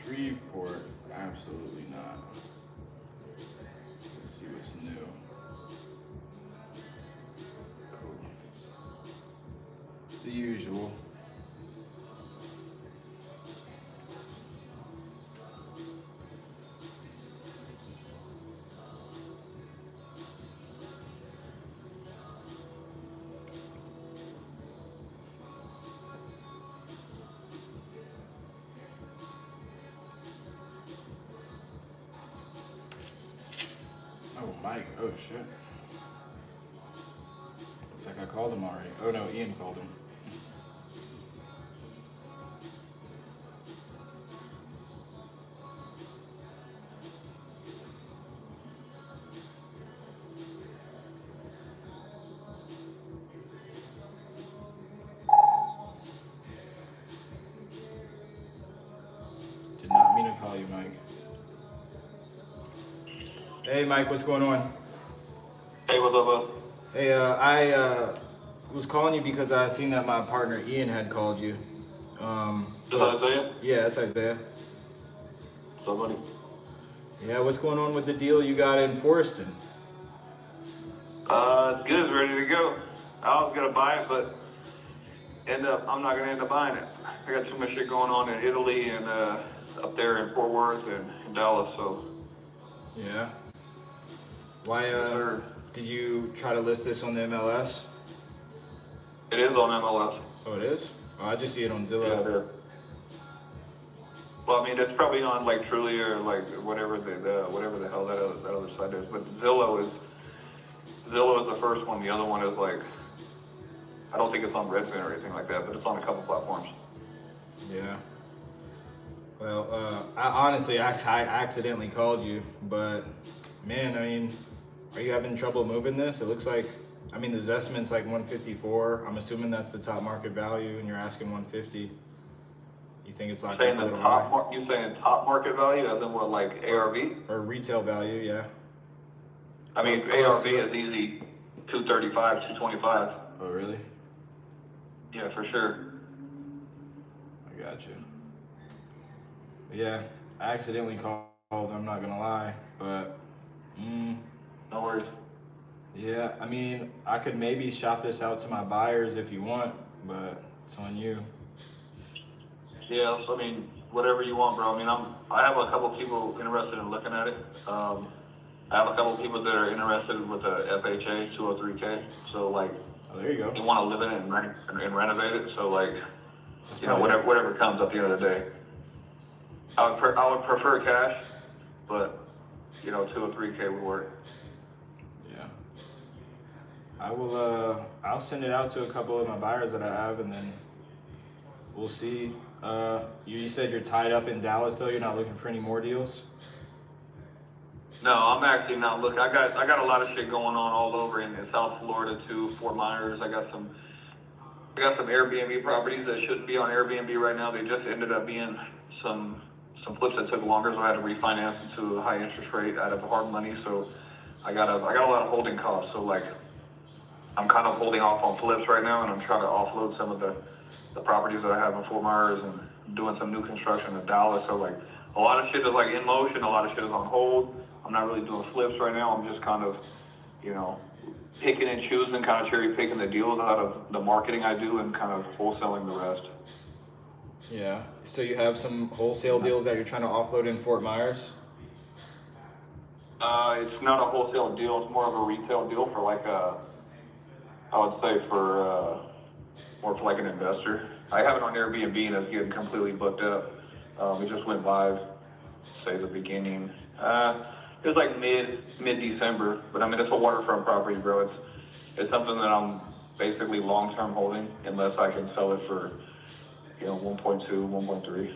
Shreveport, absolutely not. Let's see what's new. Cool. The usual. Oh, Mike. Oh, shit. Looks like I called him already. Oh, no, Ian called him. Did not mean to call you, Mike. Hey, Mike, what's going on? Hey, what's up, bud? Hey, I was calling you because I seen that my partner Ian had called you. Is that Isaiah? Yeah, that's Isaiah. What's up, buddy? Yeah, what's going on with the deal you got in Forreston? It's good. It's ready to go. I was gonna buy it, but I'm not gonna end up buying it. I got too much shit going on in Italy and up there in Fort Worth and in Dallas. So Yeah. Why? Did you try to list this on the MLS? it is on MLS. Oh, it is. Oh, I just see it on Yeah, Zillow. it is. Well, I mean, it's probably on like Truly or like whatever whatever the hell that other site is. But Zillow is the first one. The other one is like, I don't think it's on Redfin or anything like that, but it's on a couple platforms. Yeah. Well, I accidentally called you, but man, I mean, are you having trouble moving this? It looks like, I mean, the Zestment's like 154. I'm assuming that's the top market value, and you're asking 150. You think it's like Saying a the little top, high? you saying top market value, as in what, like ARV? Or retail value, yeah. I mean, Close ARV to it. is easy, 235, 225. Oh, really? Yeah, for sure. I got you. Yeah, I accidentally called. I'm not gonna lie, but No worries. yeah, I mean, I could maybe shop this out to my buyers if you want, but it's on you. Yeah, so, I mean, whatever you want, bro. I mean, I have a couple people interested in looking at it. I have a couple people that are interested with a FHA 203K. So like, Oh, there you go. they want to live in it and renovate it. So like, That's you know, probably- whatever comes at the end of the day. I would prefer cash, but you know, 203K would work. Yeah. I will. I'll send it out to a couple of my buyers that I have, and then we'll see. You said you're tied up in Dallas, though. You're not looking for any more deals. No, I'm actually not looking. I got a lot of shit going on all over in South Florida too, Fort Myers. I got some Airbnb properties that shouldn't be on Airbnb right now. They just ended up being some flips that took longer, so I had to refinance into a high interest rate out of hard money. So I got a lot of holding costs. So like, I'm kind of holding off on flips right now, and I'm trying to offload some of the properties that I have in Fort Myers and doing some new construction in Dallas. So like, a lot of shit is like in motion, a lot of shit is on hold. I'm not really doing flips right now. I'm just kind of, you know, picking and choosing, kind of cherry picking the deals out of the marketing I do and kind of wholesaling the rest. Yeah. So you have some wholesale deals that you're trying to offload in Fort Myers. It's not a wholesale deal. It's more of a retail deal for like I would say for more for like an investor. I have it on Airbnb and it's getting completely booked up. We just went live, say the beginning. It was like mid-December, but I mean it's a waterfront property, bro. It's something that I'm basically long-term holding unless I can sell it for, you know, 1.2, 1.3.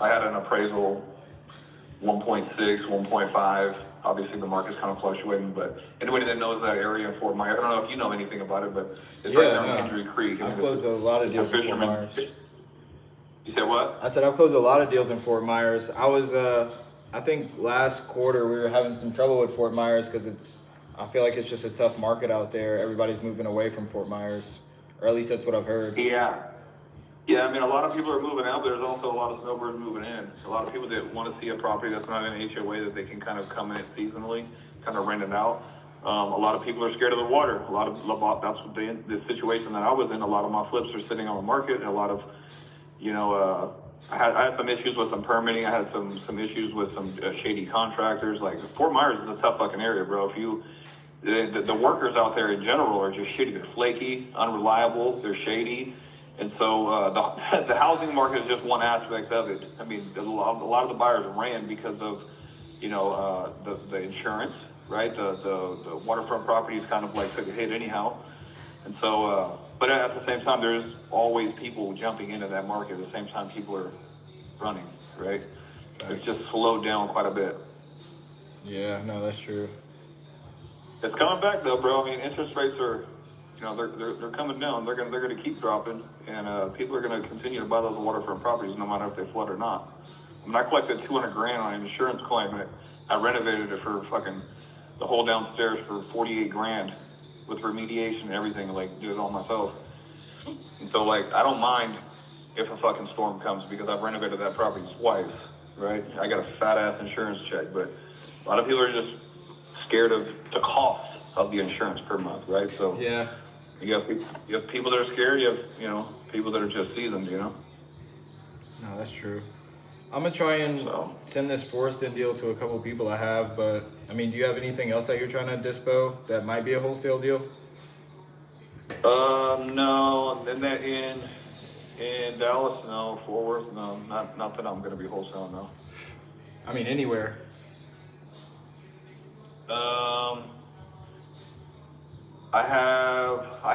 I had an appraisal 1.6, 1.5. Obviously the market's kind of fluctuating, but anybody that knows that area in Fort Myers, I don't know if you know anything about it, but it's right there on Injury Creek. I've closed a lot of deals in Fort Myers. You said what? I said I've closed a lot of deals in Fort Myers. I think last quarter we were having some trouble with Fort Myers because I feel like it's just a tough market out there. Everybody's moving away from Fort Myers, or at least that's what I've heard. Yeah, Yeah, I mean, a lot of people are moving out, but there's also a lot of snowbirds moving in. A lot of people that want to see a property that's not in an HOA that they can kind of come in seasonally, kind of rent it out. A lot of people are scared of the water. That's what the situation that I was in. A lot of my flips are sitting on the market, and a lot of, I had some issues with some permitting. I had some issues with some shady contractors. Like Fort Myers is a tough fucking area, bro. The workers out there in general are just shitty. They're flaky, unreliable, they're shady. And so the housing market is just one aspect of it. I mean, a lot of the buyers ran because of, the insurance, right? The waterfront properties kind of like took a hit anyhow. And so, but at the same time, there's always people jumping into that market. At the same time, people are running, right? It's just slowed down quite a bit. Yeah, no, that's true. It's coming back though, bro. I mean, interest rates are, they're coming down. They're gonna keep dropping, and people are gonna continue to buy those waterfront properties no matter if they flood or not. I mean, I collected $200 grand on an insurance claim, and I renovated it for fucking the whole downstairs for 48 grand with remediation and everything. Like, do it all myself. And so, like, I don't mind if a fucking storm comes because I've renovated that property twice, right? I got a fat ass insurance check, but a lot of people are just scared of the cost of the insurance per month, right? So yeah, you have people that are scared. You have people that are just seasoned. No, that's true. I'm gonna try and send this Forest In deal to a couple people I have, but I mean, do you have anything else that you're trying to dispo that might be a wholesale deal? No. And then in Dallas, no. Fort Worth, no. Not that I'm gonna be wholesaling, no. I mean, anywhere. I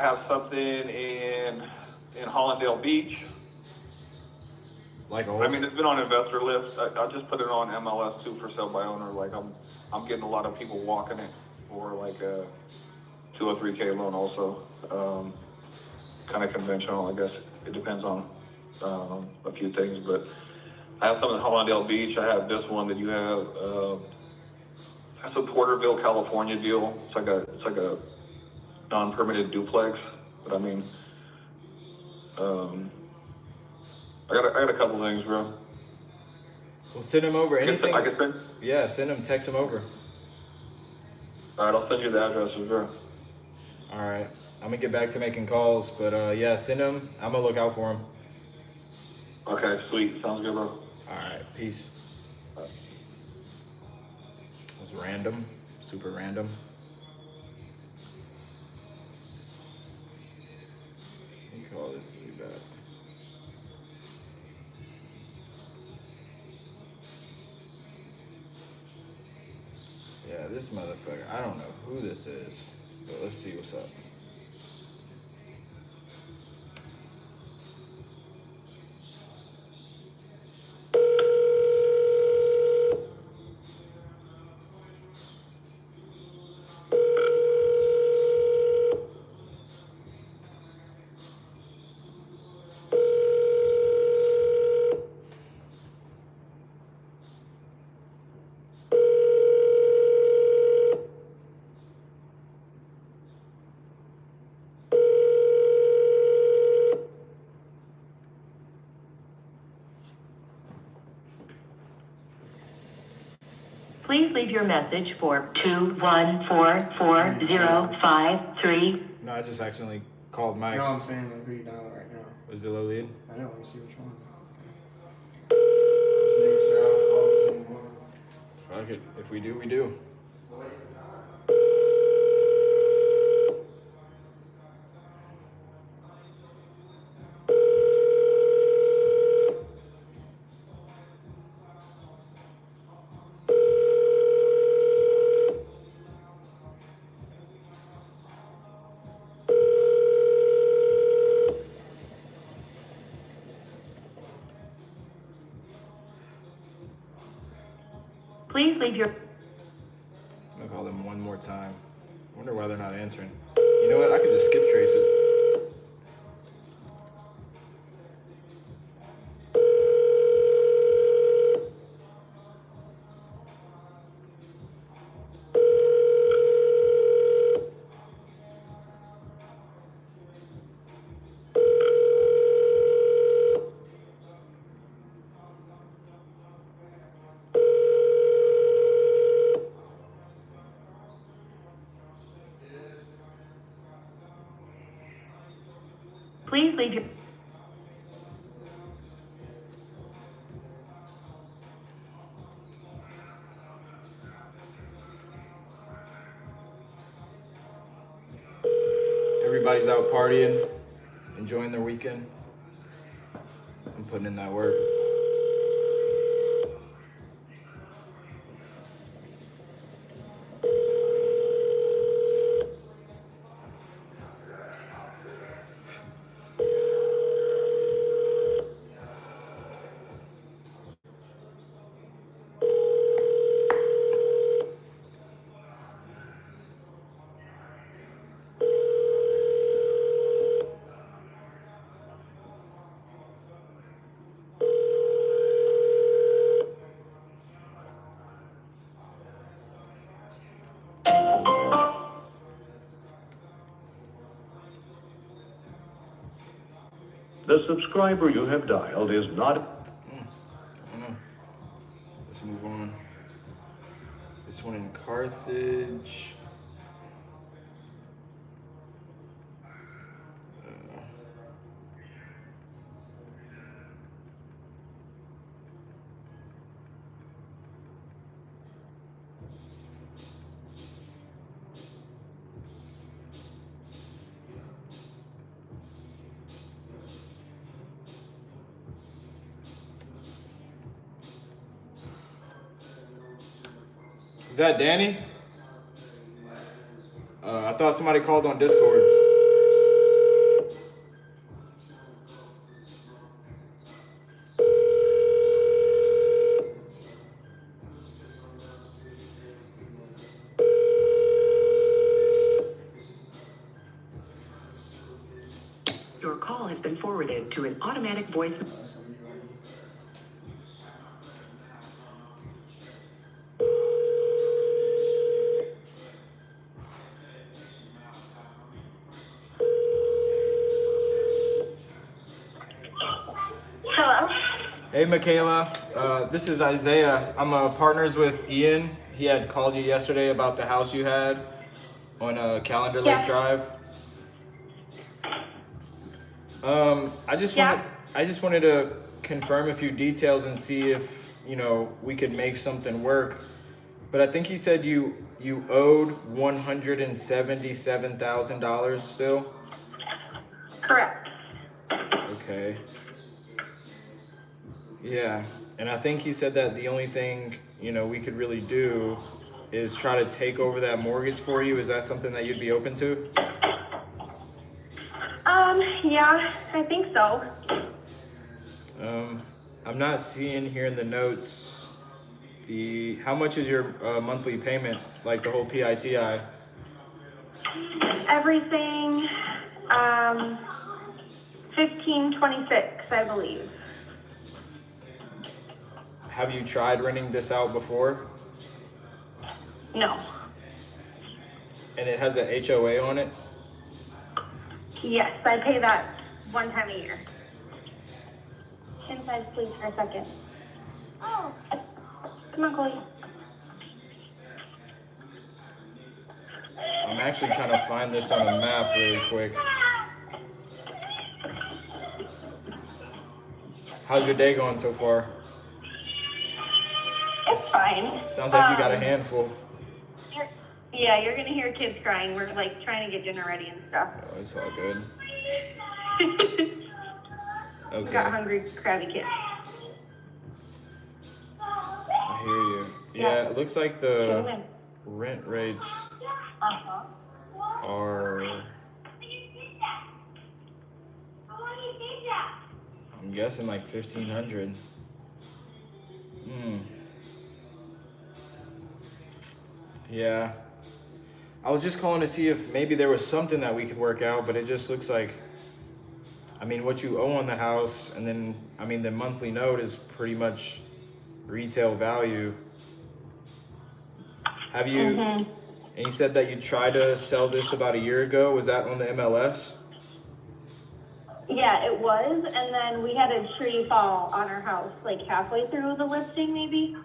have something in Hollandale Beach. Like I mean, it's been on investor list. I just put it on MLS too for sale by owner. Like I'm getting a lot of people walking it for like a 203K loan also. Kind of conventional, I guess. It depends on a few things, but I have some in Hollandale Beach. I have this one that you have. That's a Porterville, California deal. It's like a non-permitted duplex, but I mean, I got a couple things, bro. Well, send them over. Anything? I can send? Yeah, send them. Text them over. All right, I'll send you the addresses, bro. All right, I'm gonna get back to making calls, but yeah, send them. I'm gonna look out for them. Okay, sweet. Sounds good, bro. All right, peace. That was random, super random. Let me call this dude back. Yeah, this motherfucker, I don't know who this is, but let's see what's up. Please leave your message for 2144053. No, I just accidentally called Mike. No, I'm saying like who you dial right now. Was Zillow lead? I know. Let me see which one. Just making sure I don't call the same one. Fuck it. If we do, we do. Please leave your... I'm gonna call them one more time. Wonder why they're not answering. You know what? I could just skip trace it. Please leave your... Everybody's out partying, enjoying their weekend. I'm putting in that work. The subscriber you have dialed is not... I don't know. Let's move on. This one in Carthage. Is that Danny? I thought somebody called on Discord. Your call has been forwarded to an automatic voice... Hello? Hey, Michaela. This is Isaiah. I'm partners with Ian. He had called you yesterday about the house you had on Calendar Lake Yeah. Drive. I just wanted to confirm a few details and see if, we could make something work. But I think he said you owed $177,000 still. Correct. Okay. Yeah, and I think he said that the only thing, we could really do is try to take over that mortgage for you. Is that something that you'd be open to? Yeah, I think so. I'm not seeing here in the notes how much is your monthly payment, like the whole PITI? Everything, 1526, I believe. Have you tried renting this out before? No. And it has an HOA on it? Yes, I pay that one time a year. Inside, please, for a second. Oh, come on, Chloe. I'm actually trying to find this on a map really quick. How's your day going so far? It's fine. Sounds like you got a handful. You're gonna hear kids crying. We're like trying to get dinner ready and stuff. Oh, it's all good. We got Okay, hungry, crabby kids. I hear you. Yeah, it looks like the rent rates are, I'm guessing like 1,500. Yeah. I was just calling to see if maybe there was something that we could work out, but it just looks like, what you owe on the house, and then, the monthly note is pretty much retail value. Have you, and you said that you tried to sell this about a year ago. Was that on the MLS? Yeah, it was, and then we had a tree fall on our house, like halfway through the listing, maybe.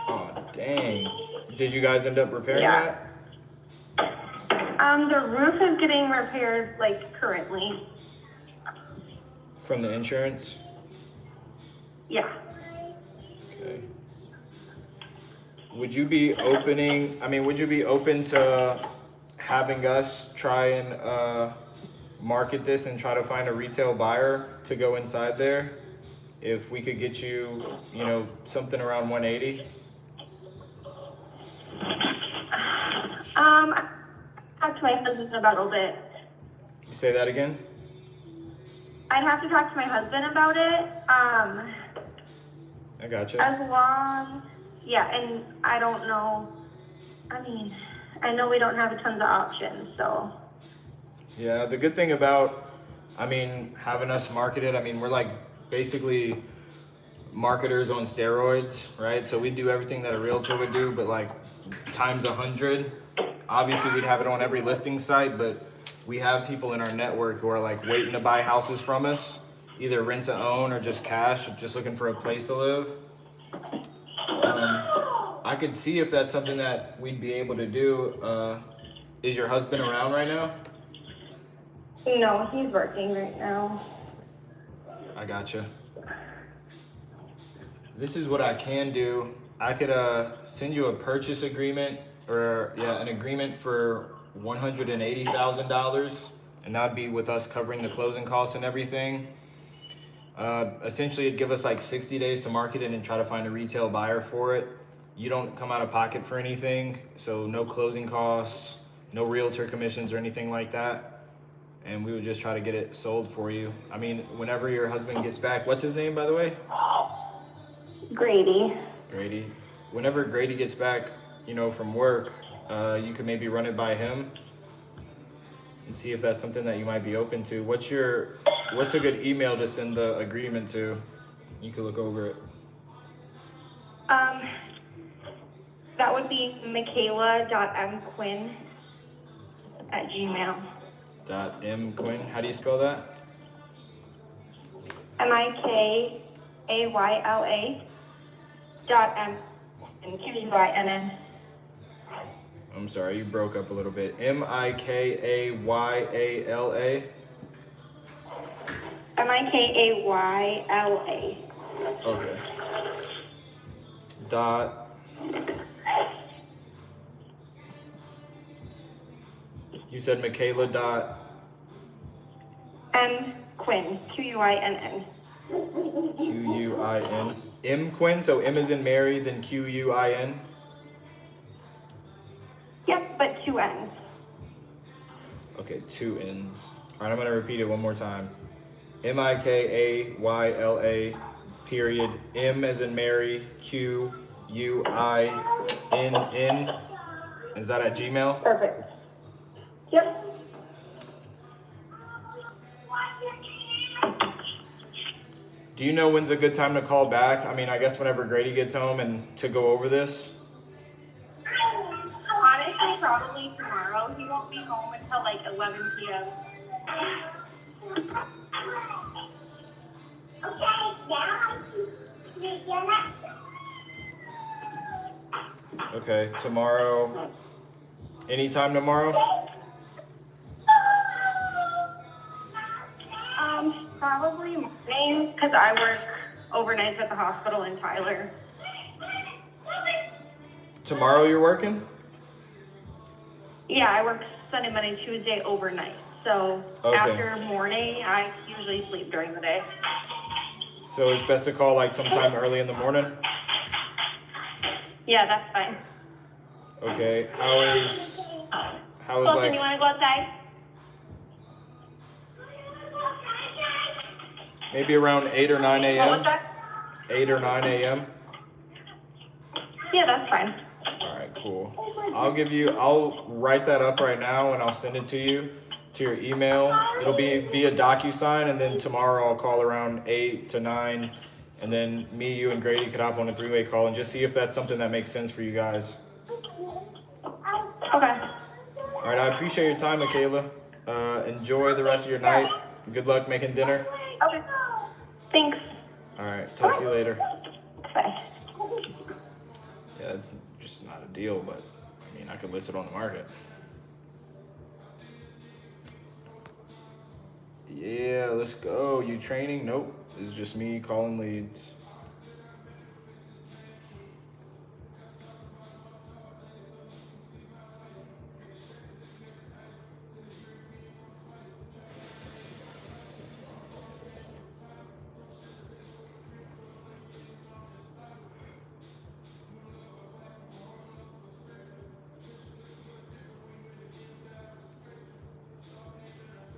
Oh, dang. Did you guys end up repairing that? The roof is getting repaired, like, currently. From the insurance? Yeah. Okay. Would you be open to having us try and market this and try to find a retail buyer to go inside there? If we could get you, something around 180? I talked to my husband about it a bit. You say that again? I'd have to talk to my husband about it. I gotcha. And I don't know. I mean, I know we don't have tons of options, so. Yeah, the good thing about, having us market it, we're like basically marketers on steroids, right? So we do everything that a realtor would do, but like times 100. Obviously, we'd have it on every listing site, but we have people in our network who are like waiting to buy houses from us, either rent to own or just cash, just looking for a place to live. I could see if that's something that we'd be able to do. Is your husband around right now? No, he's working right now. I gotcha. This is what I can do. I could send you a purchase agreement, or an agreement for $180,000, and that'd be with us covering the closing costs and everything. Essentially, it'd give us like 60 days to market it and try to find a retail buyer for it. You don't come out of pocket for anything, so no closing costs, no realtor commissions or anything like that. And we would just try to get it sold for you. Whenever your husband gets back, what's his name, by the way? Grady. Grady. Whenever Grady gets back, from work, you could maybe run it by him and see if that's something that you might be open to. What's a good email to send the agreement to? You could look over it. That would be michaela.mquinn@gmail. .mquinn. How do you spell that? MIKAYLA.MQUINN. I'm sorry, you broke up a little bit. MIKAYLA. MIKAYLA. Okay. Dot. You said Michaela dot. M. Quinn. QUINN. QUIN. M Quinn. So M is in Mary, then QUIN. Yep, but 2 N's. Okay, 2 N's. All right, I'm gonna repeat it one more time. MIKAYLA. Period. M as in Mary. QUINN. Is that at Gmail? Perfect. Yep. Do you know when's a good time to call back? I guess whenever Grady gets home and to go over this. Honestly, probably tomorrow. He won't be home until like 11 p.m. Okay, tomorrow. Anytime tomorrow? Probably morning, because I work overnights at the hospital in Tyler. Tomorrow you're working? Yeah, I work Sunday, Monday, Tuesday overnight. So Okay. after morning, I usually sleep during the day. So it's best to call like sometime early in the morning? Yeah, that's fine. Okay, how is Colton, like, you want to go outside? maybe around 8 or 9 What was a.m.? that? 8 or 9 a.m.? Yeah, that's fine. All right, cool. I'll write that up right now and I'll send it to you, to your email. It'll be via DocuSign, and then tomorrow I'll call around 8 to 9, and then me, you, and Grady could hop on a 3-way call and just see if that's something that makes sense for you guys. Okay. All right, I appreciate your time, Michaela. Enjoy the rest of your night. Good luck making dinner. Okay. Thanks. All right, talk to you later. Bye. Yeah, it's just not a deal, but I could list it on the market. Yeah, let's go. You training? Nope. It's just me calling leads.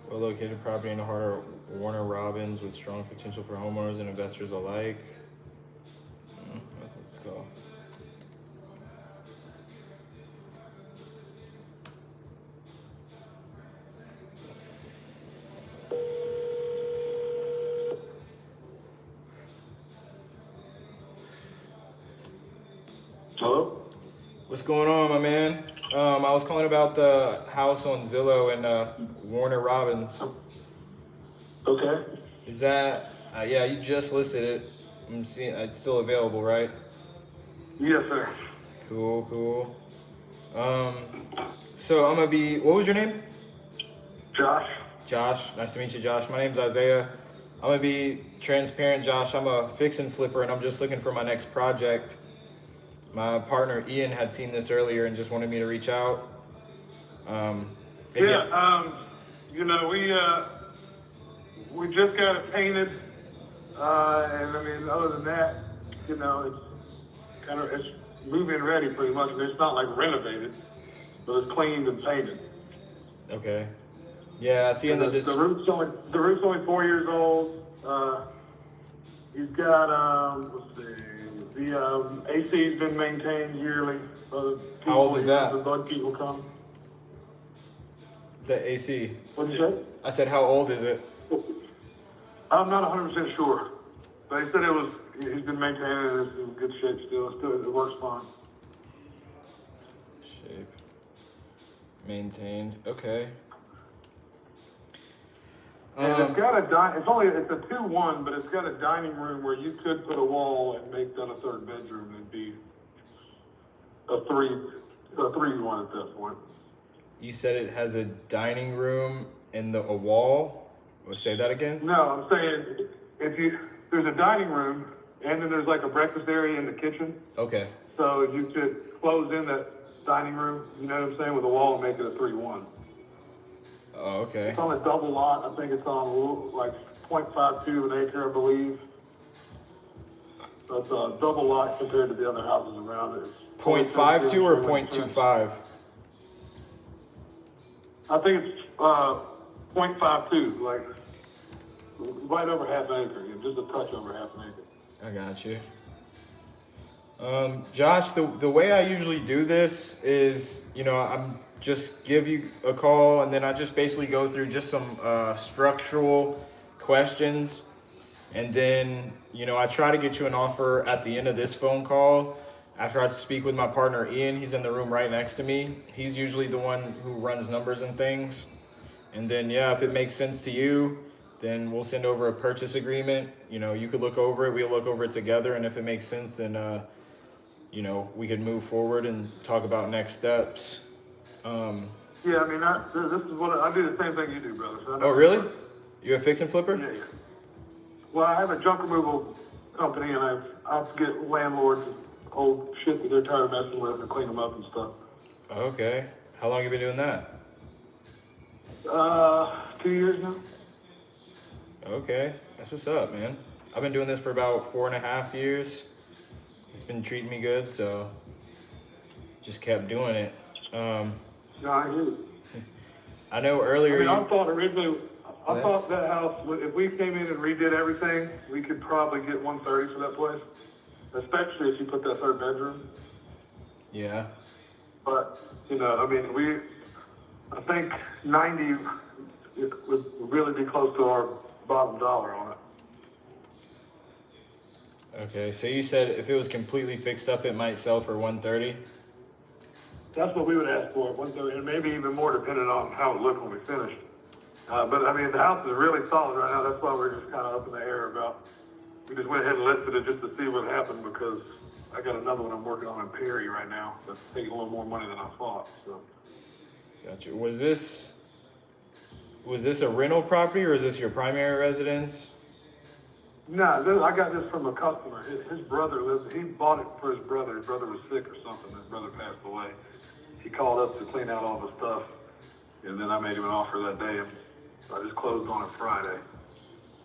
Well-located property in the heart of Warner Robins with strong potential for homeowners and investors alike. Let's go. Hello? What's going on, my man? I was calling about the house on Zillow in Warner Robins. Okay. Is that, yeah, you just listed it. I'm seeing it's still available, right? Yes, sir. Cool, cool. So I'm gonna be, what was your name? Josh? Josh, nice to meet you, Josh. My name's Isaiah. I'm gonna be transparent, Josh. I'm a fix and flipper and I'm just looking for my next project. My partner Ian had seen this earlier and just wanted me to reach out. If You know, we just got it painted, and I mean, other than that, you know, it's move-in ready pretty much. It's not like renovated, but it's cleaned and painted. Okay. Yeah, I see in the the roof's only 4 years old. He's got let's see, the AC's been maintained yearly. How old is that? The bug people come. The AC. What'd you say? I said, how old is it? I'm not 100% sure, but he said he's been maintaining it. It's in good shape still. It works fine. Shape. Maintained. Okay. And it's got a it's a 2-1, but it's got a dining room where you could put a wall and make that a third bedroom. It'd be a 3-1 at that point. You said it has a dining room and a wall? Say that again? No, I'm saying there's a dining room and then there's like a breakfast area in the kitchen. Okay. So you could close in that dining room, you know what I'm saying, with a wall and make it a 3-1. Oh, okay. It's on a double lot. I think it's on like 0.52 an acre, I believe. So it's a double lot compared to the other houses around it. 0.52 or 0.25? I think it's 0.52, like right over half an acre, just a touch over half an acre. I got you. Josh, the way I usually do this is, you know, I'm just give you a call and then I just basically go through just some structural questions. And then, you know, I try to get you an offer at the end of this phone call. After I speak with my partner, Ian, he's in the room right next to me. He's usually the one who runs numbers and things. And then, yeah, if it makes sense to you, then we'll send over a purchase agreement. You know, you could look over it, we'll look over it together. And if it makes sense, then, you know, we could move forward and talk about next steps. Yeah, I mean, this is what I do the same thing you do, brother. So Oh, really? You're a fix and flipper? Yeah, yeah. Well, I have a junk removal company, and I have to get landlords old shit that they're tired of messing with and clean them up and stuff. Okay. How long have you been doing that? 2 years now. Okay. That's what's up, man. I've been doing this for about 4.5 years. It's been treating me good, so just kept doing it. No, I hear you. I know earlier. I mean, I thought that house, if we came in and redid everything, we could probably get 130 for that place, especially if you put that third bedroom. Yeah. But, you know, I mean, I think 90 would really be close to our bottom dollar on it. Okay, so you said if it was completely fixed up, it might sell for 130. That's what we would ask for, 130, and maybe even more depending on how it looked when we finished. But I mean, the house is really solid right now. That's why we're just kind of up in the air about. We just went ahead and listed it just to see what happened because I got another one I'm working on in Perry right now. That's taking a little more money than I thought. So. Gotcha. Was this Was this a rental property or is this your primary residence? No, I got this from a customer. His brother lived, he bought it for his brother. His brother was sick or something. His brother passed away. He called up to clean out all the stuff, and then I made him an offer that day, and I just closed on it Friday.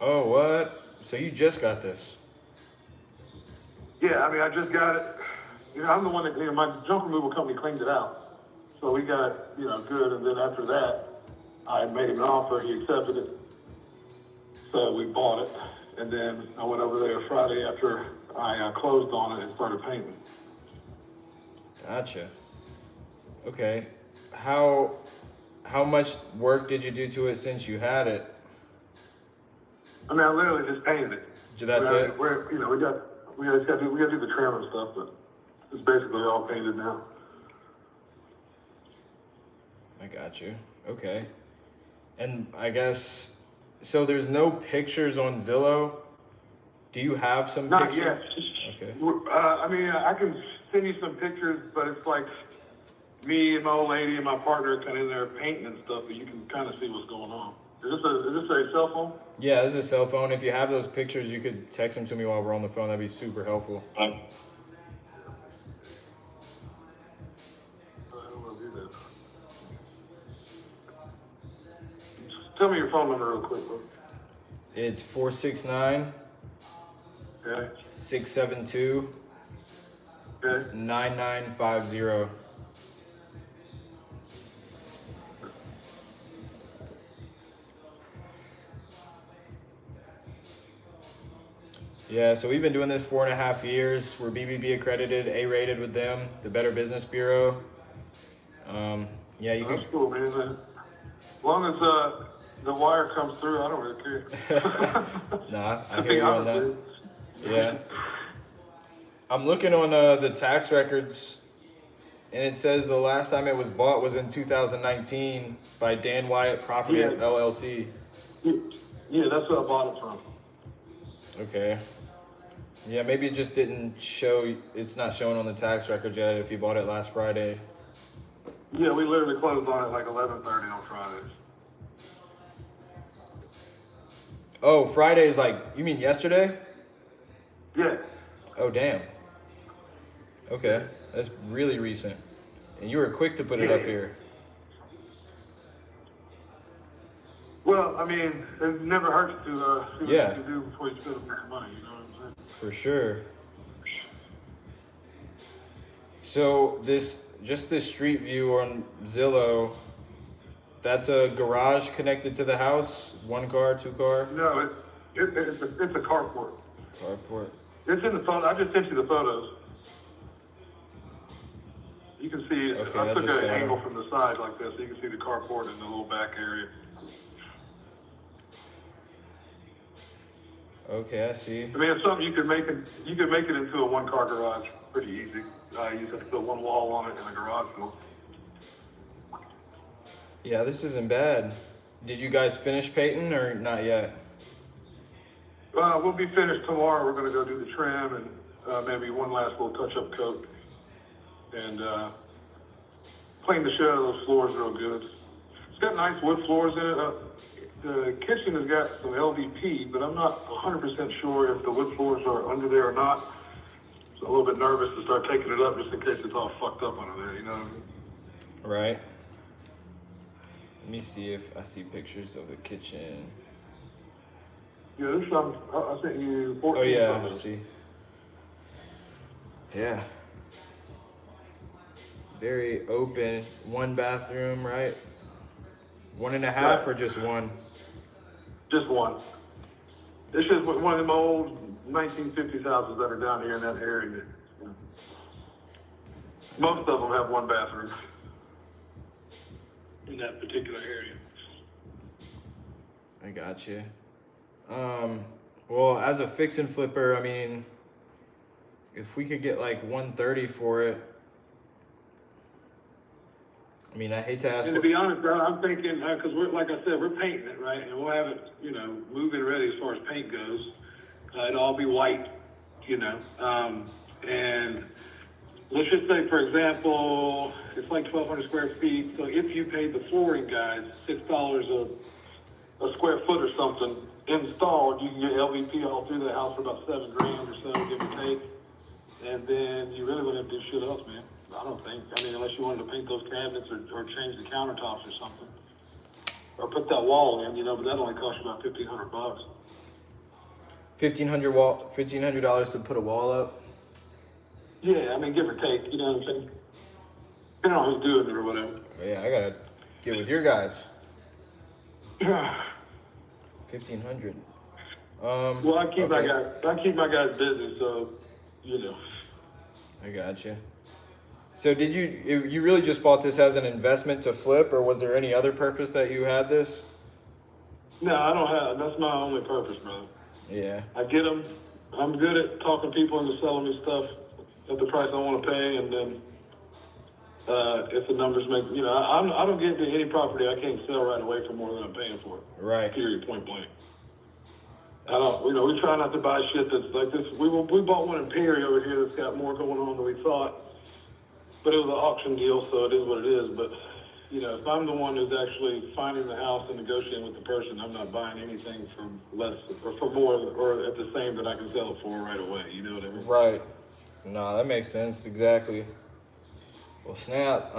Oh, what? So you just got this? Yeah, I mean, I just got it. You know, I'm the one that, you know, my junk removal company cleaned it out. So we got it, you know, good, and then after that, I made him an offer, he accepted it. So we bought it, and then I went over there Friday after I closed on it and started painting. Gotcha. Okay. How much work did you do to it since you had it? I mean, I literally just painted it. That's I mean, it? We're, you know, we gotta do the trim and stuff, but it's basically all painted now. I got you. Okay. And I guess, so there's no pictures on Zillow? Do you have some Not pictures? yet. Okay. I mean, I can send you some pictures, but it's like me and my old lady and my partner kind of in there painting and stuff, but you can kind of see what's going on. Is this a cell phone? Yeah, this is a cell phone. If you have those pictures, you could text them to me while we're on the phone. That'd be super helpful. I don't want to do that. Just tell me your phone number real quick, bro. It's 469 Okay. 672 Okay. 9950. Yeah, so we've been doing this 4.5 years. We're BBB accredited, A-rated with them, the Better Business Bureau. Yeah, you can. That's cool, man. As long as the wire comes through, I don't really care. Nah, I To hear be you on honest, that. Yeah. I'm looking on the tax records, and it says the last time it was bought was in 2019 by Dan Wyatt Property Yeah. LLC. Yeah, that's where I bought it from. Okay. Yeah, maybe it just didn't show. It's not showing on the tax record yet if you bought it last Friday. Yeah, we literally closed on it like 11:30 on Fridays. Oh, Friday is like, you mean yesterday? Yeah. Oh, damn. Okay, that's really recent. And you were quick to put it up here. Well, I mean, it never hurts to see what Yeah. you can do before you spend a bunch of money, you know what I'm saying? For sure. So just this street view on Zillow, that's a garage connected to the house? 1 car, 2 car? No, it's a carport. Carport. It's in the photo. I just sent you the photos. You can see, Okay, I I took just an got angle it. from the side like this, so you can see the carport in the little back area. Okay, I see. I mean, it's something you could make it into a 1-car garage pretty easy. You just have to put 1 wall on it and a garage door. Yeah, this isn't bad. Did you guys finish painting or not yet? We'll be finished tomorrow. We're gonna go do the trim and maybe one last little touch-up coat and clean the shit out of those floors real good. It's got nice wood floors in it. The kitchen has got some LVP, but I'm not 100% sure if the wood floors are under there or not. So I'm a little bit nervous to start taking it up just in case it's all fucked up under there, you know what I mean? Right. Let me see if I see pictures of the kitchen. Yeah, there's some, I sent you 14 Oh yeah, I photos. see. Yeah. Very open. 1 bathroom, right? 1.5 Right. or just 1? Just 1. It's just one of them old 1950s houses that are down here in that area. Most of them have 1 bathroom in that particular area. I got you. Well, as a fix and flipper, I mean, if we could get like 130 for it. I mean, I hate to ask. And to be honest, bro, I'm thinking, because we're, like I said, we're painting it, right? And we'll have it, you know, move-in ready as far as paint goes. It'll all be white, you know. And let's just say, for example, it's like 1,200 square feet. So if you paid the flooring guys $6 a something installed, you can get LVP all through the house for about $7 grand or so, give or take. And then you really wouldn't have to do shit else, man. I don't think. I mean, unless you wanted to paint those cabinets or change the countertops or something. Or put that wall in, but that only costs you about $1,500. $1,500 to put a wall up. Yeah, I mean, give or take, you know what I'm saying? Depending on who's doing it or whatever. Yeah, I gotta get with your guys. 1,500. Well, I keep my guys busy, so I gotcha. So did you really just bought this as an investment to flip, or was there any other purpose that you had this? No, I don't have. That's my only purpose, brother. Yeah. I get them. I'm good at talking people into selling me stuff at the price I want to pay, and then if the numbers make, I don't get into any property I can't sell right away for more than I'm paying for it. Right. Period. Point blank. I don't. We try not to buy shit that's like this. We bought one in Perry over here that's got more going on than we thought, but it was an auction deal, so it is what it is. But if I'm the one who's actually finding the house and negotiating with the person, I'm not buying anything for less or for more or at the same that I can sell it for right away. You know what I mean? Right. No, that makes sense. Exactly. Well, snap.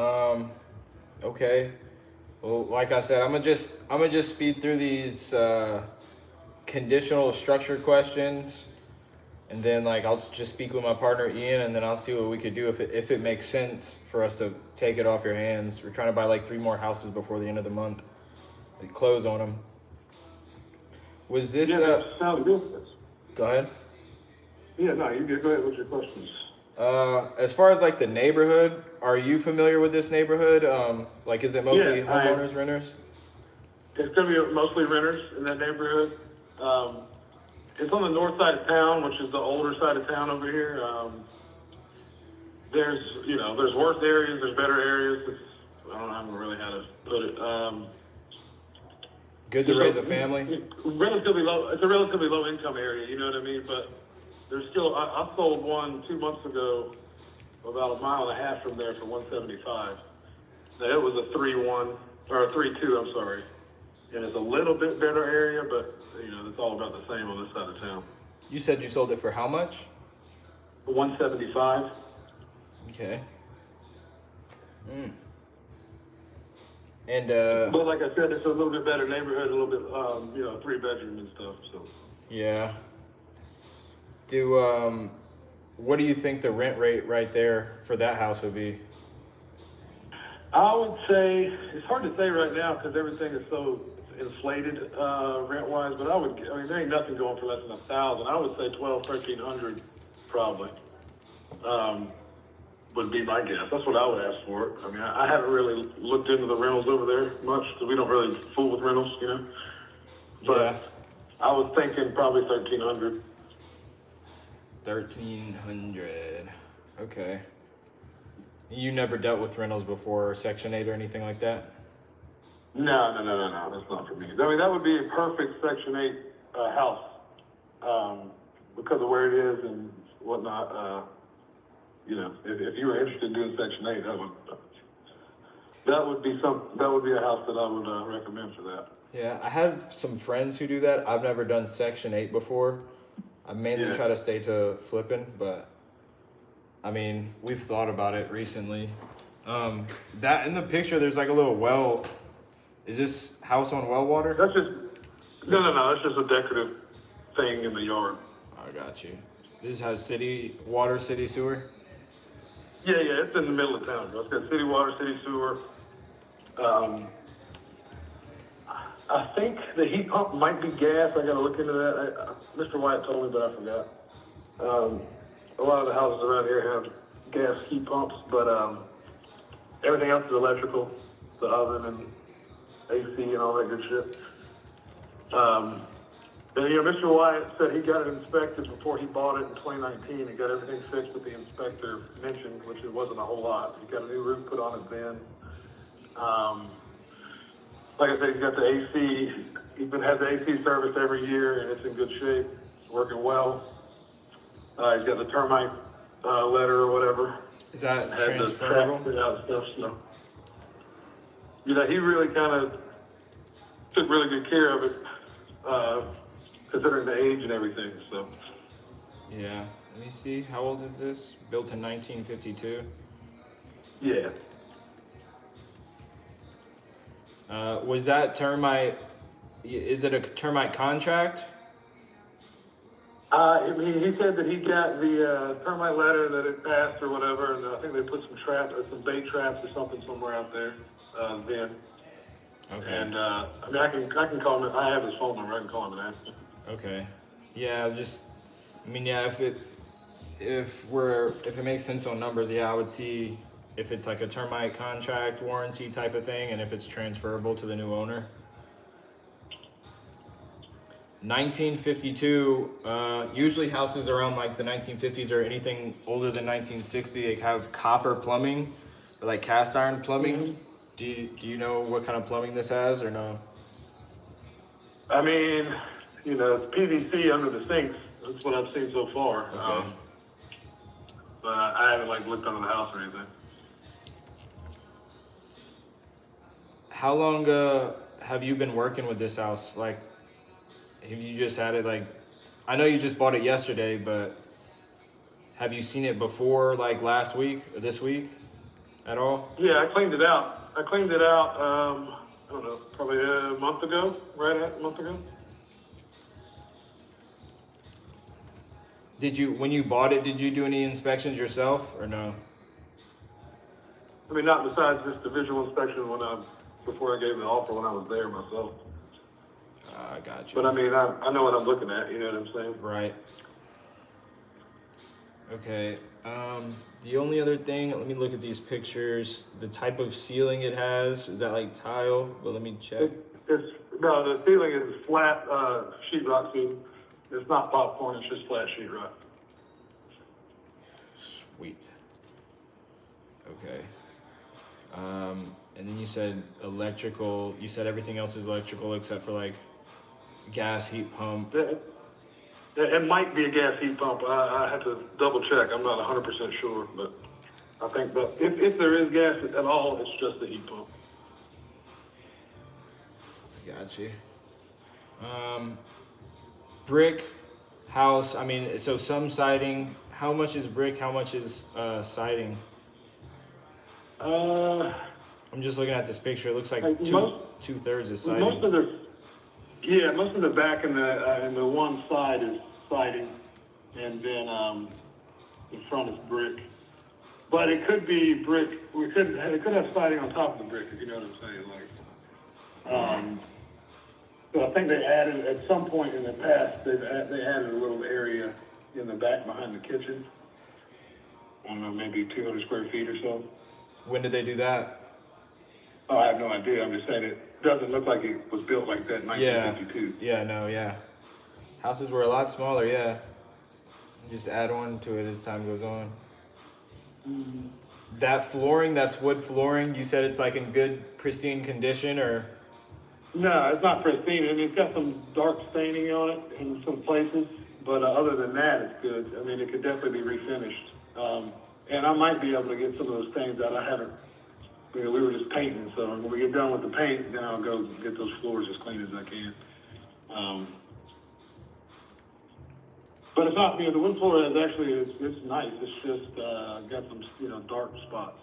Okay. Well, like I said, I'm gonna just speed through these conditional structure questions, and then I'll just speak with my partner Ian, and then I'll see what we could do if it makes sense for us to take it off your hands. We're trying to buy 3 more houses before the end of the month. We close on them. Was this? Yeah, that sounds good. Go ahead. Yeah, no, you go ahead with your questions. As far as the neighborhood, are you familiar with this neighborhood? Is it mostly homeowners, renters? It's going to be mostly renters in that neighborhood. It's on the north side of town, which is the older side of town over here. There's worse areas, there's better areas. I don't know really how to put it. Good to raise a family? Relatively low. It's a relatively low income area, you know what I mean? But there's still, I sold one 2 months ago, about 1.5 miles from there for $175. Now it was a 3-1 or a 3-2. I'm sorry, and it's a little bit better area, but it's all about the same on this side of town. You said you sold it for how much? $175. Okay. And but like I said, it's a little bit better neighborhood, a little bit 3-bedroom and stuff. So yeah. What do you think the rent rate right there for that house would be? I would say it's hard to say right now because everything is so inflated rent-wise. But there ain't nothing going for less than $1,000. I would say $1,200-1,300 probably would be my guess. That's what I would ask for it. I mean, I haven't really looked into the rentals over there much because we don't really fool with rentals, But yeah. I was thinking probably $1,300. 1,300. Okay. You never dealt with rentals before, or Section 8 or anything like that? No. That's not for me. I mean, that would be a perfect Section 8 house because of where it is and whatnot. If you were interested in doing Section 8, that would be a house that I would recommend for that. Yeah, I have some friends who do that. I've never done Section 8 before. I mainly try to stay to flipping, but I mean, we've thought about it recently. That in the picture, there's a little well. Is this house on well water? That's just no. That's just a decorative thing in the yard. I got you. This has city water, city sewer. Yeah, it's in the middle of town. It's got city water, city sewer. I think the heat pump might be gas. I got to look into that. Mr. White told me, but I forgot. A lot of the houses around here have gas heat pumps, but everything else is electrical. The oven and AC and all that good shit. And Mr. Wyatt said he got it inspected before he bought it in 2019 and got everything fixed that the inspector mentioned, which it wasn't a whole lot. He got a new roof put on it then. Like I said, he's got the AC. He has the AC serviced every year, and it's in good shape. It's working well. He's got the termite letter or whatever. Is that Had the transferable? track out and stuff. So, he really kind of took really good care of it. considering the age and everything, so. Yeah. Let me see. How old is this? Built in 1952. Yeah. Was that termite? Is it a termite contract? He said that he got the termite letter that it passed or whatever, and I think they put some bait traps or something somewhere out there then. Okay. And I mean, I can call him. I have his phone number. I can call him and ask him. Okay. Yeah. I mean, yeah. If it makes sense on numbers, yeah, I would see if it's like a termite contract warranty type of thing, and if it's transferable to the new owner. 1952, usually houses around like the 1950s or anything older than 1960, they have copper plumbing or like cast iron plumbing. Mm-hmm. Do you know what kind of plumbing this has or no? I mean, it's PVC under the sinks. That's what I've seen so far. Okay. But I haven't like looked under the house or anything. How long have you been working with this house? Like, have you just had it like, I know you just bought it yesterday, but have you seen it before, like last week or this week at all? Yeah, I cleaned it out. I don't know, probably a month ago, right at a month ago. When you bought it, did you do any inspections yourself or no? I mean, not besides just the visual inspection before I gave the offer when I was there myself. I got you. But I mean, I know what I'm looking at, you know what I'm saying? Right. Okay. The only other thing, let me look at these pictures. The type of ceiling it has, is that like tile? But let me check. No, the ceiling is flat sheetrock ceiling. It's not popcorn, it's just flat sheetrock. Sweet. Okay. And then you said electrical, you said everything else is electrical except for like gas heat pump. It might be a gas heat pump. I have to double check. I'm not 100% sure, but I think that if there is gas at all, it's just the heat pump. Got you. Brick house, I mean, so some siding, how much is brick, how much is siding? I'm just looking at this picture, it looks like two-thirds is siding. Most of the back and the one side is siding, and then the front is brick. But it could be brick. It could have siding on top of the brick, if you know what I'm saying. Like, so I think they added at some point in the past. They added a little area in the back behind the kitchen. I don't know, maybe 200 square feet or so. When did they do that? Oh, I have no idea. I'm just saying it doesn't look like it was built like that in 1952. Yeah. Houses were a lot smaller, yeah. Just add on to it as time goes on. Mm-hmm. That flooring, that's wood flooring, you said it's like in good, pristine condition, or? No, it's not pristine. I mean, it's got some dark staining on it in some places, but other than that, it's good. I mean, it could definitely be refinished. And I might be able to get some of those stains out. I haven't. We were just painting, so when we get done with the paint, then I'll go get those floors as clean as I can. But it's not, the wood floor is actually, it's nice. It's just got some, dark spots.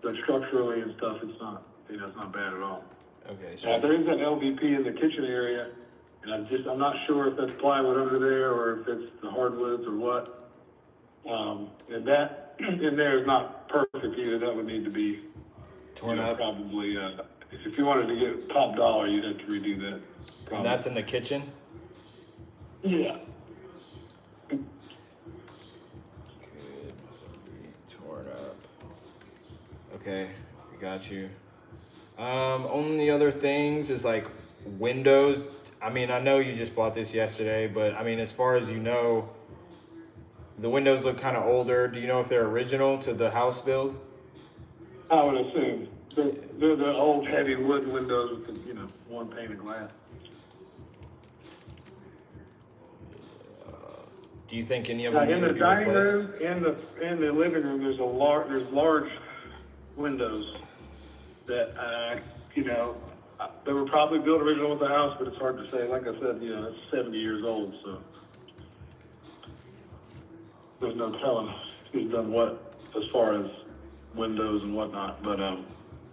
But structurally and stuff, it's not, it's not bad at all. Okay. There is an LVP in the kitchen area, and I'm not sure if that's plywood under there or if it's the hardwoods or what. And that in there is not perfect either. That would need to be torn up. Probably, if you wanted to get top dollar, you'd have to redo that. Probably. And that's in the kitchen? Yeah. Could be torn up. Okay, we got you. Only other things is like windows. I mean, I know you just bought this yesterday, but I mean, as far as you know, the windows look kind of older. Do you know if they're original to the house build? I would assume. They're the old heavy wood windows with the, one pane of glass. Do you think any of them In need the to be dining replaced? room, in the living room, there's large windows that, They were probably built original with the house, but it's hard to say. Like I said, you know, it's 70 years old, so there's no telling who's done what as far as windows and whatnot. But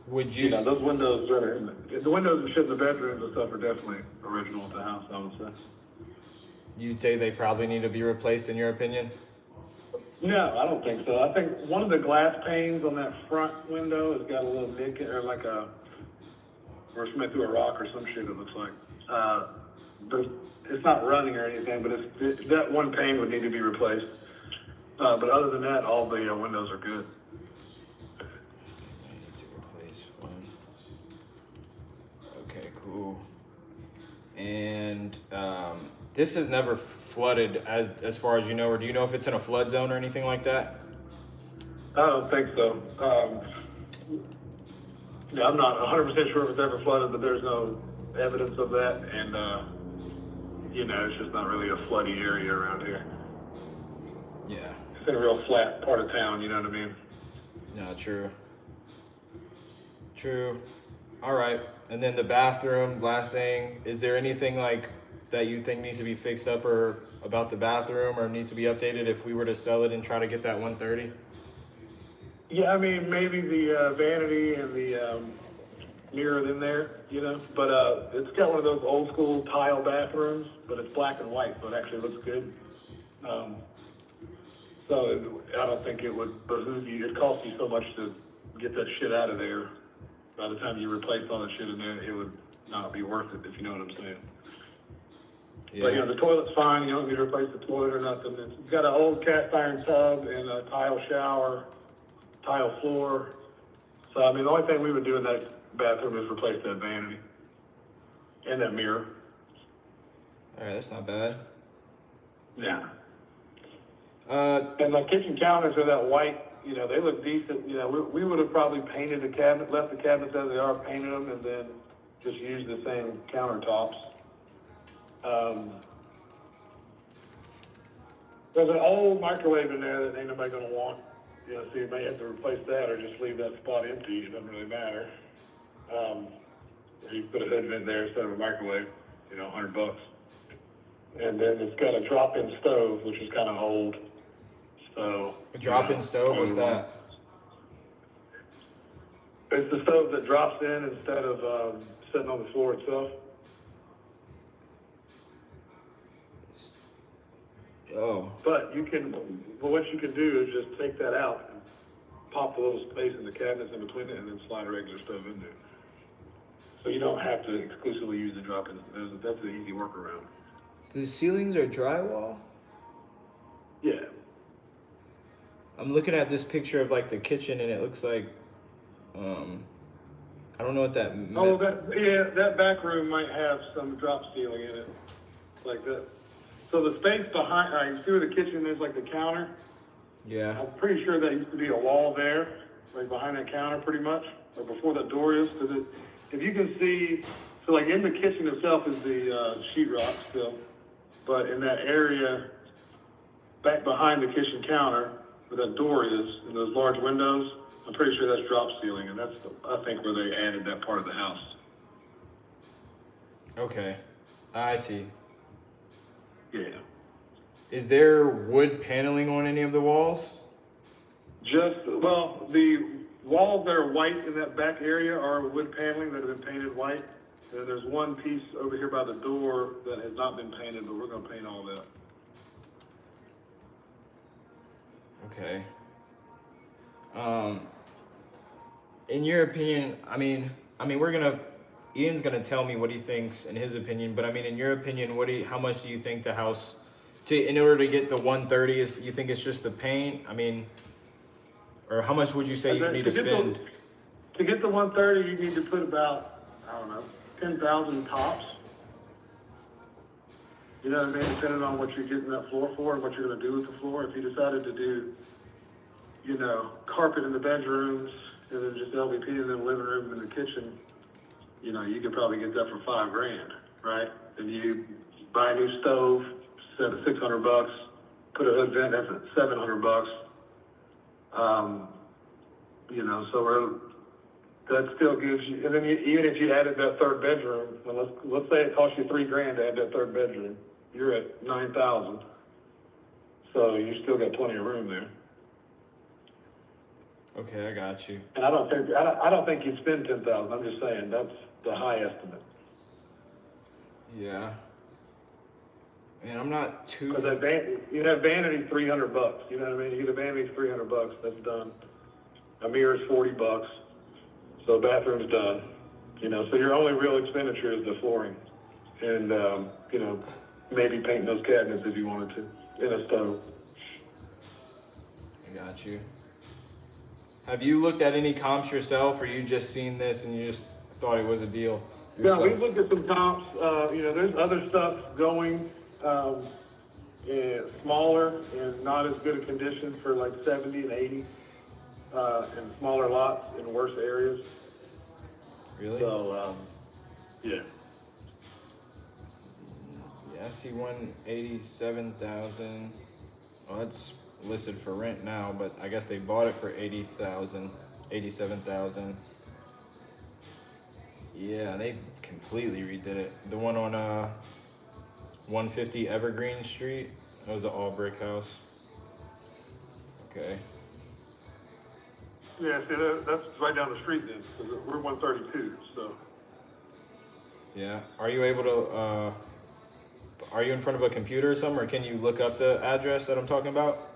Would you you, know, those windows that are the windows and shit in the bedrooms and stuff are definitely original with the house, I would say. you'd say they probably need to be replaced in your opinion? No, I don't think so. I think one of the glass panes on that front window has got a little nick or like where somebody threw a rock or some shit, it looks like. But it's not running or anything, but that one pane would need to be replaced. But other than that, all the windows are good. Replace one. Okay, cool. And this has never flooded as far as you know, or do you know if it's in a flood zone or anything like that? I don't think so. Yeah, I'm not 100% sure if it's ever flooded, but there's no evidence of that. And, you know, it's just not really a floody area around here. Yeah. It's in a real flat part of town, you know what I mean? No, true. True. All right. And then the bathroom, last thing, is there anything like that you think needs to be fixed up or about the bathroom or needs to be updated if we were to sell it and try to get that 130? Yeah, I mean, maybe the vanity and the mirror in there, you know, but it's got one of those old school tile bathrooms, but it's black and white, so it actually looks good. So I don't think it would behoove you. It costs you so much to get that shit out of there. By the time you replace all that shit in there, it would not be worth it, if you know what I'm saying. Yeah. But, you know, the toilet's fine. You don't need to replace the toilet or nothing. It's got an old cast iron tub and a tile shower, tile floor. So, I mean, the only thing we would do in that bathroom is replace that vanity and that mirror. All right, that's not bad. Yeah. And the kitchen counters are that white, you know, they look decent. You know, we would have probably painted the cabinet, left the cabinets as they are, painted them, and then just used the same countertops. There's an old microwave in there that ain't nobody gonna want. You know, so you may have to replace that or just leave that spot empty. It doesn't really matter. You put a hood vent there instead of a microwave, you know, $100. And then it's got a drop-in stove, which is kind of old. So A drop-in stove, what's that? It's the stove that drops in instead of sitting on the floor itself. Oh, But what you can do is just take that out and pop the little space in the cabinets in between it and then slide a regular stove in there. So you don't have to exclusively use the drop-in. That's an easy workaround. the ceilings are drywall? Yeah. I'm looking at this picture of like the kitchen and it looks like, I don't know what that meant. That back room might have some drop ceiling in it, like that. So the space behind, you see where the kitchen is, like the counter? Yeah. I'm pretty sure that used to be a wall there, like behind that counter pretty much, or before that door is. Cause if you can see, so like in the kitchen itself is the sheetrock still, but in that area back behind the kitchen counter where that door is, and those large windows, I'm pretty sure that's drop ceiling, and that's, I think, where they added that part of the house. Okay. I see. Yeah. Is there wood paneling on any of the walls? Well, the walls that are white in that back area are wood paneling that have been painted white. And there's one piece over here by the door that has not been painted, but we're gonna paint all that. Okay. In your opinion, I mean, Ian's gonna tell me what he thinks in his opinion, but I mean, in your opinion, how much do you think the house, in order to get the 130, you think it's just the paint? I mean, or how much would you say you need to spend? To get the 130, you need to put about, I don't know, 10,000 tops. You know what I mean? Depending on what you're getting that floor for and what you're gonna do with the floor. If you decided to do, you know, carpet in the bedrooms and then just LVP in the living room and the kitchen, you know, you could probably get that for $5,000, right? And you buy a new stove, set at $600, put a hood vent, that's at $700. You know, so that still gives you, and then even if you added that third bedroom, and let's say it cost you $3,000 to add that third bedroom, you're at 9,000. So you still got plenty of room there. Okay, I got you. And I don't think you'd spend 10,000. I'm just saying that's the high estimate. Yeah. Man, I'm not too. Because you have vanity $300. You know what I mean? You get a vanity $300. That's done. A mirror is $40. So bathroom's done. You know, so your only real expenditure is the flooring, and you know, maybe painting those cabinets if you wanted to, and a stove. I got you. Have you looked at any comps yourself, or you just seen this and you just thought it was a deal Yeah, yourself? we've looked at some comps. You know, there's other stuff going, smaller and not as good a condition for like 70 and 80, and smaller lots in worse areas. Really? So, yeah. Yeah, I see 187,000. Well, that's listed for rent now, but I guess they bought it for 80,000, 87,000. Yeah, they completely redid it. The one on 150 Evergreen Street, that was an all brick house. Okay. Yeah, see, that's right down the street then, because we're 132, so. Yeah. Are you able to, are you in front of a computer or something, or can you look up the address that I'm talking about?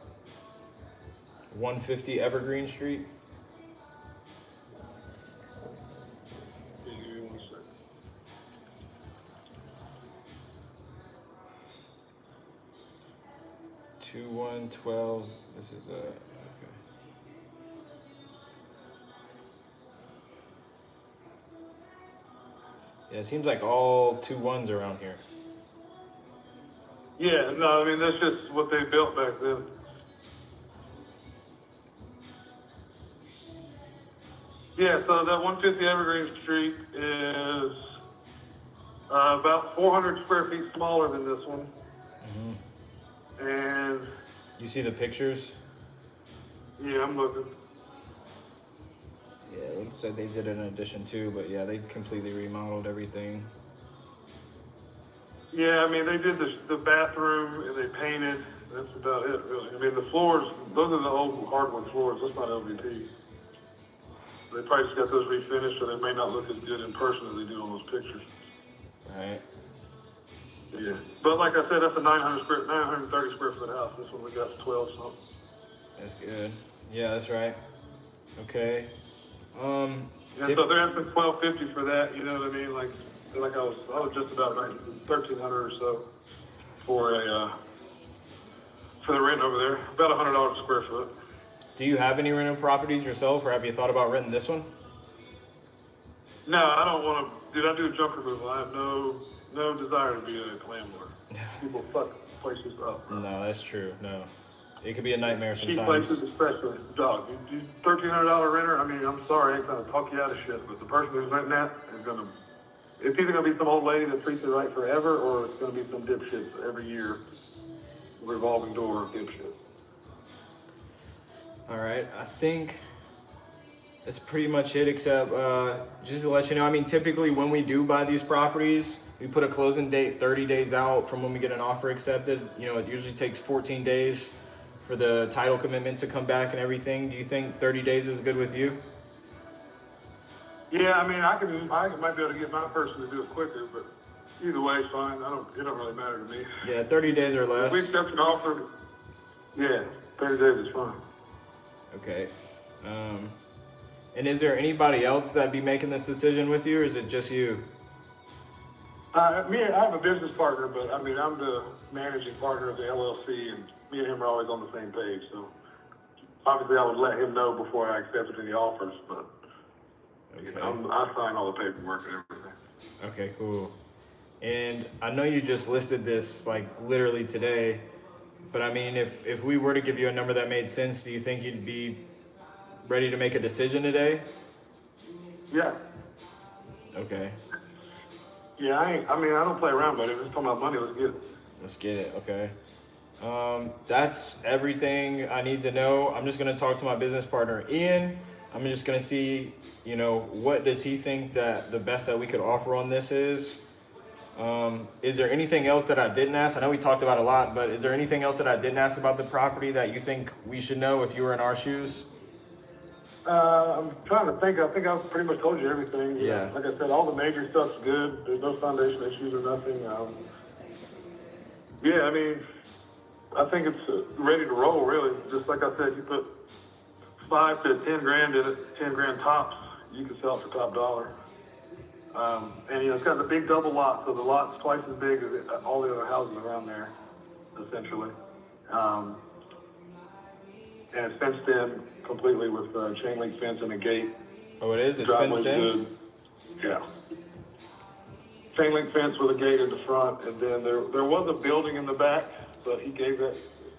150 Evergreen Street. Give me 1 second. Two 112. This is a. Okay. Yeah, it seems like all 2 1s around here. Yeah, no, I mean, that's just what they built back then. Yeah, so that 150 Evergreen Street is about 400 square feet smaller than this one. Mm-hmm. And You see the pictures? yeah, I'm looking. Yeah, it looks like they did an addition too, but yeah, they completely remodeled everything. Yeah, I mean, they did the bathroom and they painted. That's about it, really. I mean, the floors, those are the old hardwood floors. That's not LVP. They probably just got those refinished, so they may not look as good in person as they do on those pictures. Right. Yeah. But like I said, that's a 930 square foot house. This one we got 12 something. That's good. Yeah, that's right. Okay. Yeah, so they're asking 1,250 for that. You know what I mean? Like I was just about right, 1,300 or so for the rent over there. About $100 a square foot. Do you have any rental properties yourself, or have you thought about renting this one? No, I don't want to. Dude, I do junk removal. I have no desire to be a landlord. People fuck places up. Bro. No, that's true. No, it could be a nightmare Cheap sometimes. places, especially. Dog, you $1,300 renter. I mean, I'm sorry, I ain't gonna talk you out of shit, but the person who's renting that is gonna. It's either gonna be some old lady that treats it right forever, or it's gonna be some dipshits every year. Revolving door of dipshit. All right, I think that's pretty much it, except just to let you know, I mean, typically when we do buy these properties, we put a closing date 30 days out from when we get an offer accepted. You know, it usually takes 14 days for the title commitment to come back and everything. Do you think 30 days is good with you? Yeah, I mean, I might be able to get my person to do it quicker, but either way, it's fine. It don't really matter to me. Yeah, 30 days or If less. we accept an offer, yeah, 30 days is fine. Okay. And is there anybody else that'd be making this decision with you, or is it just you? I have a business partner, but I mean, I'm the managing partner of the LLC, and me and him are always on the same page. So obviously, I would let him know before I accepted any offers, but Okay. I sign all the paperwork and everything. Okay, cool. And I know you just listed this like literally today, but I mean, if we were to give you a number that made sense, do you think you'd be ready to make a decision today? Yeah. Okay, Yeah, I don't play around, buddy. If it's talking about money, let's get it. let's get it. Okay. That's everything I need to know. I'm just gonna talk to my business partner, Ian. I'm just gonna see, you know, what does he think that the best that we could offer on this is. Is there anything else that I didn't ask? I know we talked about a lot, but is there anything else that I didn't ask about the property that you think we should know if you were in our shoes? I'm trying to think. I think I've pretty much told you everything. Yeah. Like I said, all the major stuff's good. There's no foundation issues or nothing. Yeah, I mean, I think it's ready to roll, really. Just like I said, you put 5 to 10 grand in it, 10 grand tops, you can sell it for top dollar. And it's got the big double lot, so the lot's twice as big as all the other houses around there, essentially. And it's fenced in completely with chain link fence and a gate. Oh, it is? It's Driveway's fenced in? good. Yeah. Chain link fence with a gate in the front, and then there was a building in the back, but he gave that,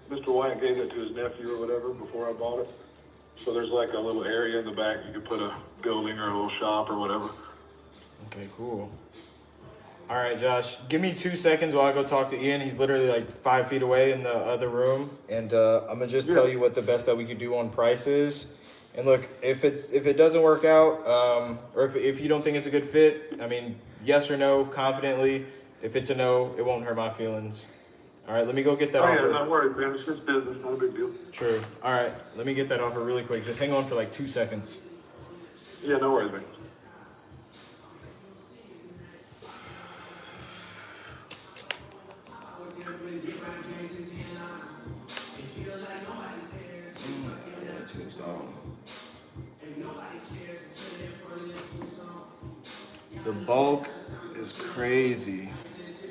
Mr. Wyatt gave that to his nephew or whatever before I bought it. So there's like a little area in the back, you could put a building or a little shop or whatever. Okay, cool. All right, Josh, give me 2 seconds while I go talk to Ian. He's literally like 5 feet away in the other room, and I'm gonna just tell you what the best that we could do on prices. And look, if it doesn't work out, or if you don't think it's a good fit, I mean, yes or no, confidently. If it's a no, it won't hurt my feelings. All right, let me go get that offer. Yeah, not worried, man. It's just business, not a big deal. True. All right, let me get that offer really quick. Just hang on for like 2 seconds. Yeah, no worries, man. The bulk is crazy,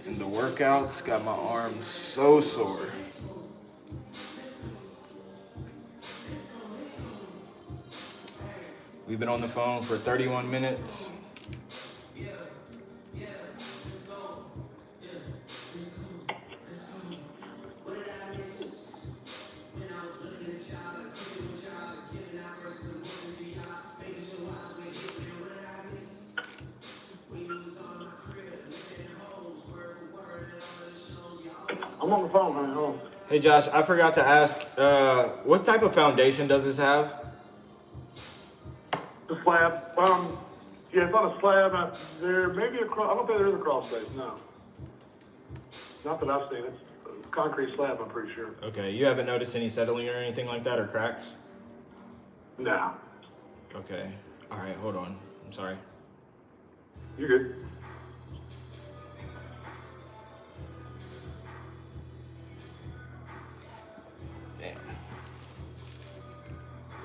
and the workouts got my arms so sore. We've been on the phone for 31 minutes. I'm on the phone, man. Hold on. Hey Josh, I forgot to ask, what type of foundation does this have? The slab. Yeah, it's on a slab. There may be a cross. I don't think there is a cross space. No. Not that I've seen. It's a concrete slab, I'm pretty sure. Okay, you haven't noticed any settling or anything like that, or cracks? No. Okay, all right, hold on. I'm sorry. You're good. Damn.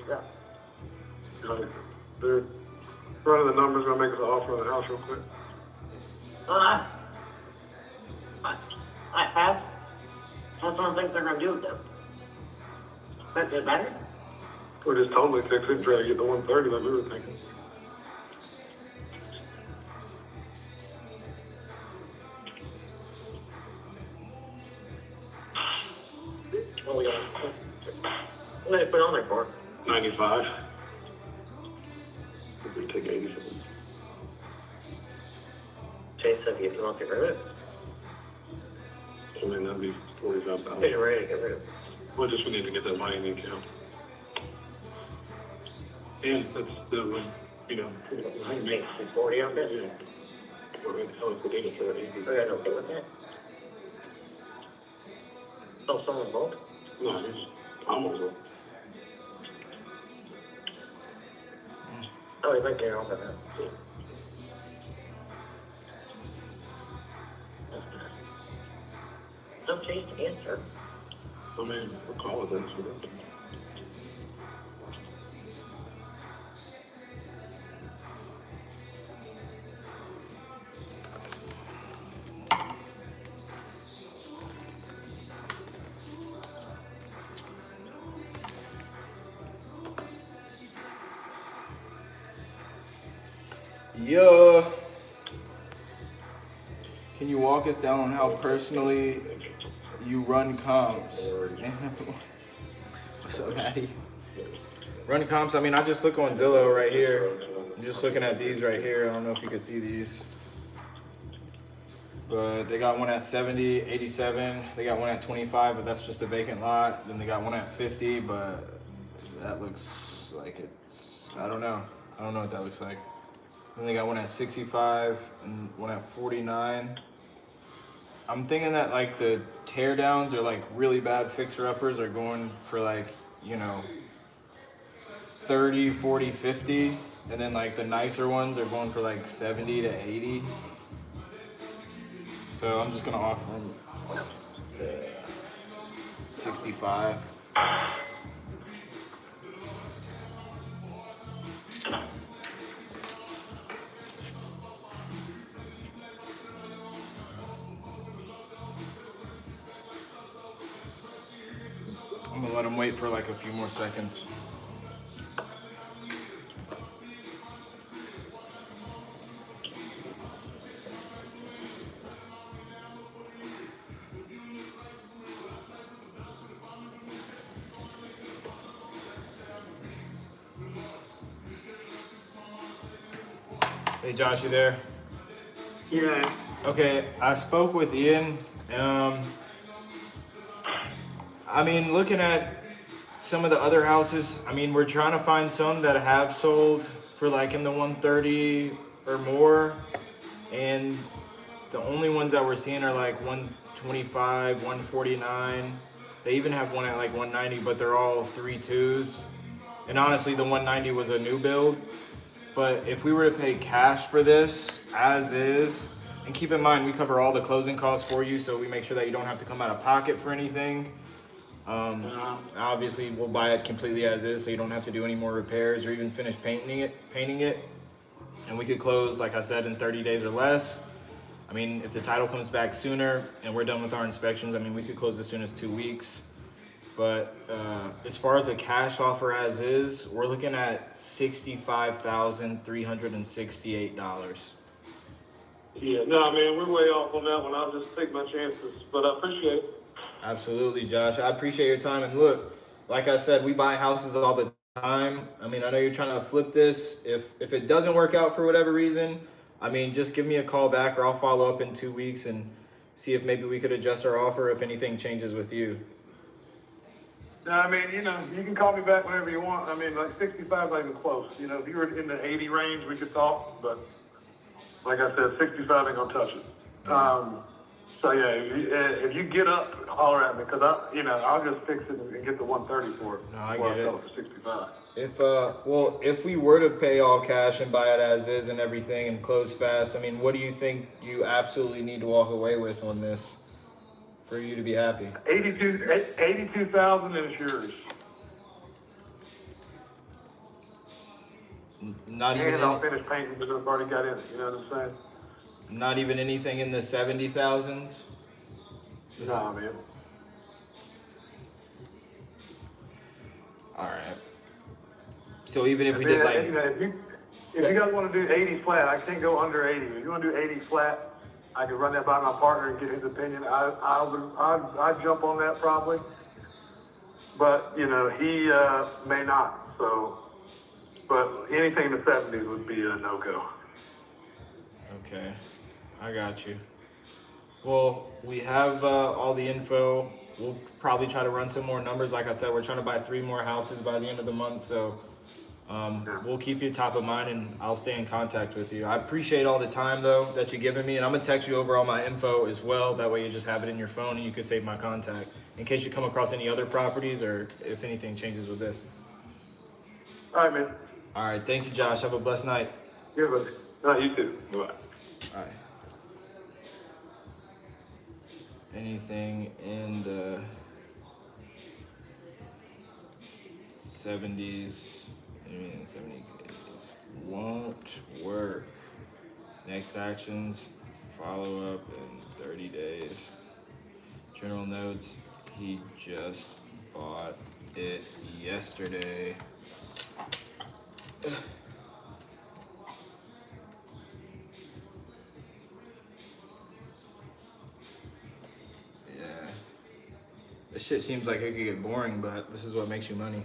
Yeah. They're running the numbers. Gonna make us an offer on the house real quick. I have. That's what I think they're gonna do with them. That's it better? We're just totally fix it and try to get the 130 that we were thinking. What we got? What did they put on there for? 95. We take 87. Chase said if you want to get rid of it, I mean, that'd be 45,000. you're ready to get rid of it. Well, just we need to get that money in the account. And that's the, I can make 40 on this. We're going to sell it for data for that. I got no with that. Oh, someone both? No, it's almost. Oh, you think they're on that? Don't chase the answer. I mean, we'll call it that. Yeah. Can you walk us down on how personally you run comps? What's up, Maddie? Run comps, I mean, I just look on Zillow right here. I'm just looking at these right here. I don't know if you can see these. But they got one at 70, 87. They got one at 25, but that's just a vacant lot. Then they got one at 50, but that looks like it's I don't know. I don't know what that looks like. Then they got one at 65 and one at 49. I'm thinking that like the tear downs or like really bad fixer uppers are going for like, you know, 30, 40, 50. And then like the nicer ones are going for like 70 to 80. So I'm just gonna offer them 65. I'm gonna let them wait for like a few more seconds. Hey Josh, you there? Yeah. Okay, I spoke with Ian. I mean, looking at some of the other houses, I mean, we're trying to find some that have sold for like in the 130 or more. And the only ones that we're seeing are like 125, 149. They even have one at like 190, but they're all 3.2s. And honestly, the 190 was a new build. But if we were to pay cash for this as is, and keep in mind, we cover all the closing costs for you, so we make sure that you don't have to come out of pocket for anything. Obviously, we'll buy it completely as is, so you don't have to do any more repairs or even finish painting it. And we could close, like I said, in 30 days or less. I mean, if the title comes back sooner and we're done with our inspections, I mean, we could close as soon as 2 weeks. But as far as a cash offer as is, we're looking at $65,368. Yeah, no, man, we're way off on that one. I'll just take my chances, but I appreciate it. Absolutely, Josh. I appreciate your time. And look, like I said, we buy houses all the time. I mean, I know you're trying to flip this. If it doesn't work out for whatever reason, I mean, just give me a call back or I'll follow up in 2 weeks and see if maybe we could adjust our offer if anything changes with you. No, I mean, you know, you can call me back whenever you want. I mean, like 65 ain't even close. You know, if you were in the 80 range, we could talk, but like I said, 65 ain't gonna touch it. So yeah, if you get up, holler at me, cause I'll just fix it and get the 130 for it. No, I before get it. sell it for 65. If we were to pay all cash and buy it as is and everything and close fast, I mean, what do you think you absolutely need to walk away with on this for you to be happy? 82,000 is yours. Not even And I'll finish painting because I've already got in it. You know what I'm saying? not even anything in the 70,000s. Nah, man. All right. So even if we did like, You know, if you guys want to do 80 flat, I can't go under 80. If you want to do 80 flat, I can run that by my partner and get his opinion. I'd jump on that probably, but you know he may not. So, but anything in the 70s would be a no-go. okay, I got you. Well, we have all the info. We'll probably try to run some more numbers. Like I said, we're trying to buy 3 more houses by the end of the month. So we'll keep you top of mind and I'll stay in contact with you. I appreciate all the time though that you're giving me, and I'm gonna text you over all my info as well. That way you just have it in your phone and you can save my contact in case you come across any other properties or if anything changes with this. All right, man. All right, thank you, Josh. Have a blessed night. Yeah, buddy. No, you too. Bye. All right. Anything in the 70s, 70 won't work. Next actions, follow up in 30 days. General notes, he just bought it yesterday. Yeah. This shit seems like it could get boring, but this is what makes you money.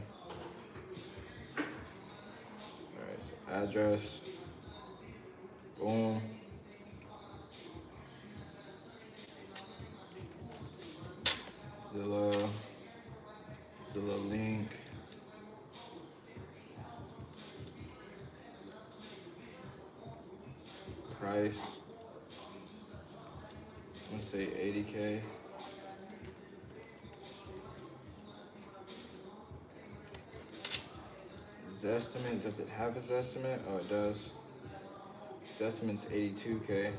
Alright, so address. Boom. Zillow link. price. I'm gonna say 80K. Zestimate, does it have a Zestimate? Oh, it does. Zestimate's 82K.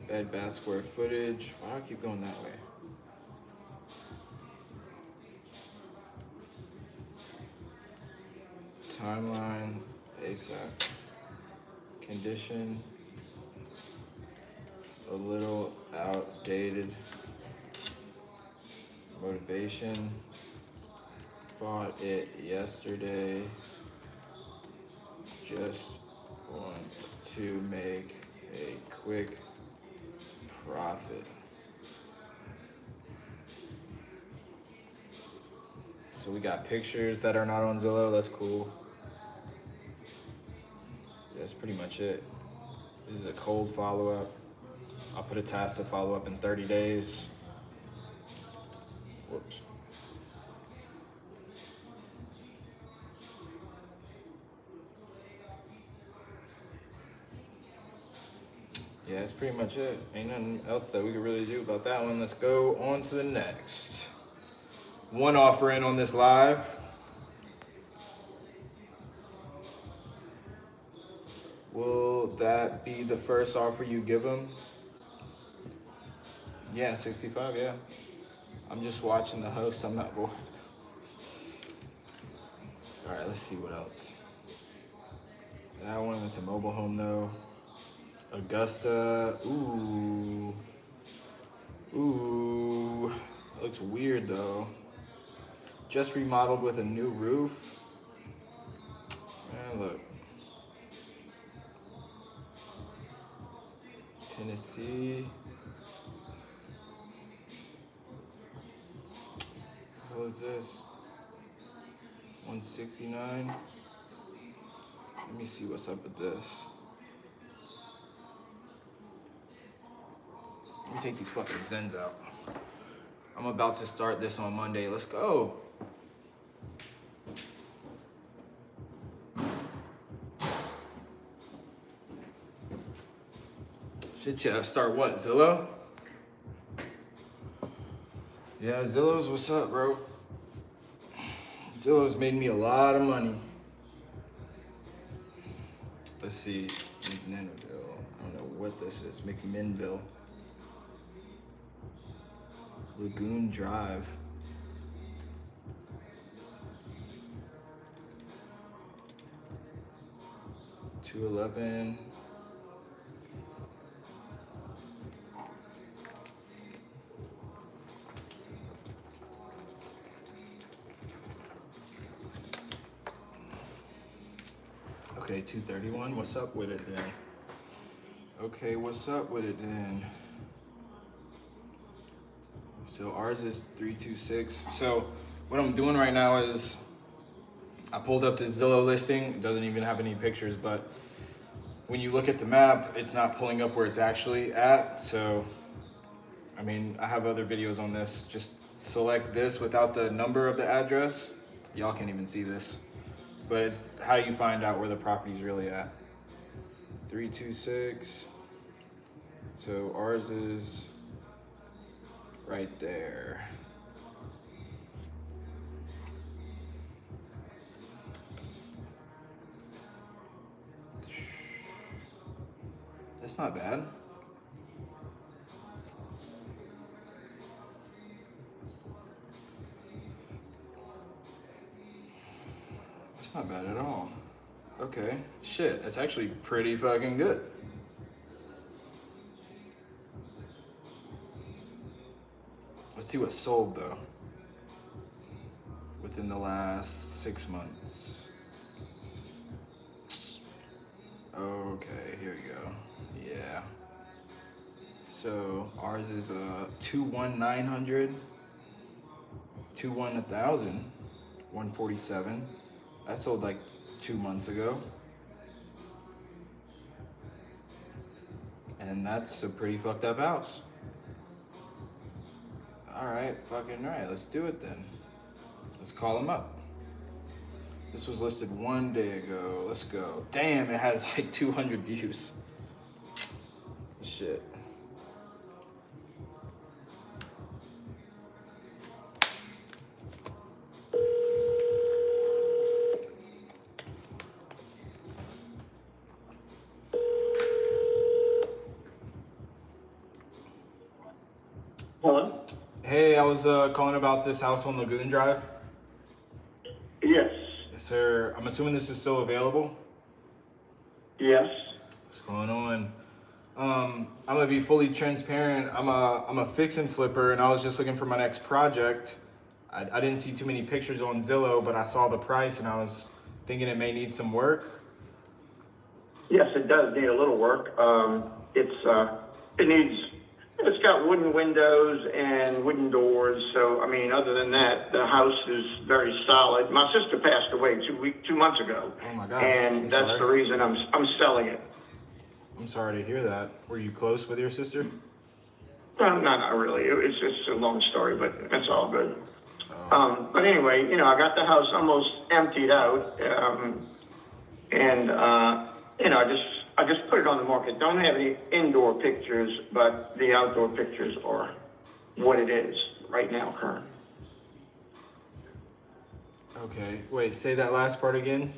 Bed bath square footage. Why do I keep going that way? Timeline, ASAP. Condition, a little outdated. Motivation, bought it yesterday. Just want to make a quick profit. So we got pictures that are not on Zillow. That's cool. Yeah, that's pretty much it. This is a cold follow-up. I'll put a task to follow up in 30 days. Whoops. Yeah, that's pretty much it. Ain't nothing else that we can really do about that one. Let's go on to the next. One offer in on this live. Will that be the first offer you give them? Yeah, 65, yeah. I'm just watching the host, I'm not bored. All right, let's see what else. That one is a mobile home though. Augusta, ooh. Ooh, that looks weird though. Just remodeled with a new roof. Man, look. Tennessee. What is this? 169. Let me see what's up with this. Let me take these fucking Zens out. I'm about to start this on Monday. Let's go. Shit, yeah, start what? Zillow? Yeah, Zillow's what's up, bro. Zillow's made me a lot of money. Let's see, McMinnville. I don't know what this is. McMinnville. Lagoon Drive. $211. Okay, 231. What's up with it then? Okay, what's up with it then? So ours is 326. So what I'm doing right now is I pulled up this Zillow listing. It doesn't even have any pictures, but when you look at the map, it's not pulling up where it's actually at. So, I mean, I have other videos on this. Just select this without the number of the address. Y'all can't even see this, but it's how you find out where the property's really at. 326. So ours is right there. That's not bad. That's not bad at all. Okay, shit, that's actually pretty fucking good. Let's see what sold though within the last 6 months. Okay, here we go. Yeah. So ours is 21900, 21000, 147. That sold like 2 months ago. And that's a pretty fucked up house. All right, fucking right. Let's do it then. Let's call them up. This was listed 1 day ago. Let's go. Damn, it has like 200 views. Shit. Hello? Hey, I was calling about this house on Lagoon Drive. Yes. Yes, sir. I'm assuming this is still available. Yes. What's going on? I'm gonna be fully transparent. I'm a fix and flipper, and I was just looking for my next project. I didn't see too many pictures on Zillow, but I saw the price, and I was thinking it may need some work. Yes, it does need a little work. It's got wooden windows and wooden doors. So, I mean, other than that, the house is very solid. My sister passed away 2 months ago. Oh my gosh. And I'm that's sorry. the reason I'm selling it. I'm sorry to hear that. Were you close with your sister? Well, not really. It's just a long story, but it's all good. Oh. But anyway, I got the house almost emptied out. I just put it on the market. Don't have any indoor pictures, but the outdoor pictures are what it is right now, current. Okay. Wait, say that last part again.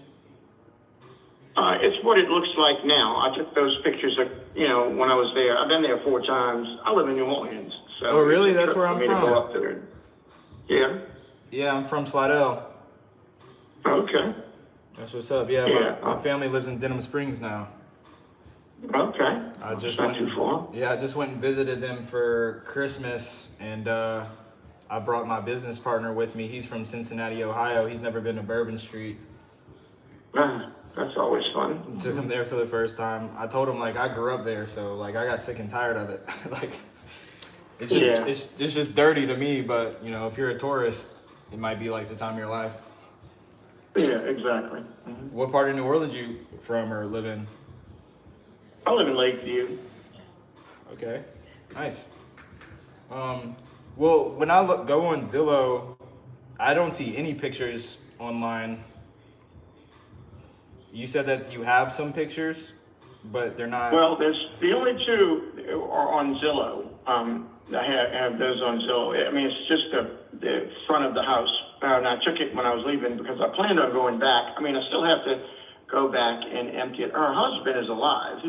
It's what it looks like now. I took those pictures, when I was there. I've been there 4 times. I live in New Orleans. So Oh, really? it's a That's trip where for I'm me to from. go up there. Yeah. Yeah, I'm from Slidell. Okay. That's what's up. Yeah, Yeah. my family lives in Denham Springs now. Okay. I just Not went. too far. Yeah, I just went and visited them for Christmas, and I brought my business partner with me. He's from Cincinnati, Ohio. He's never been to Bourbon Street. That's always fun. Took him there for the first time. I told him like I grew up there, so like I got sick and tired of it. Like it's just Yeah. it's just dirty to me. But if you're a tourist, it might be like the time of your life. Yeah, exactly. What part of New Orleans you from or live in? I live in Lakeview. Okay, nice. Well, when I go on Zillow, I don't see any pictures online. You said that you have some pictures, but they're not. Well, there's the only 2 are on Zillow. I have those on Zillow. I mean, it's just the front of the house. And I took it when I was leaving because I planned on going back. I mean, I still have to go back and empty it. Her husband is alive.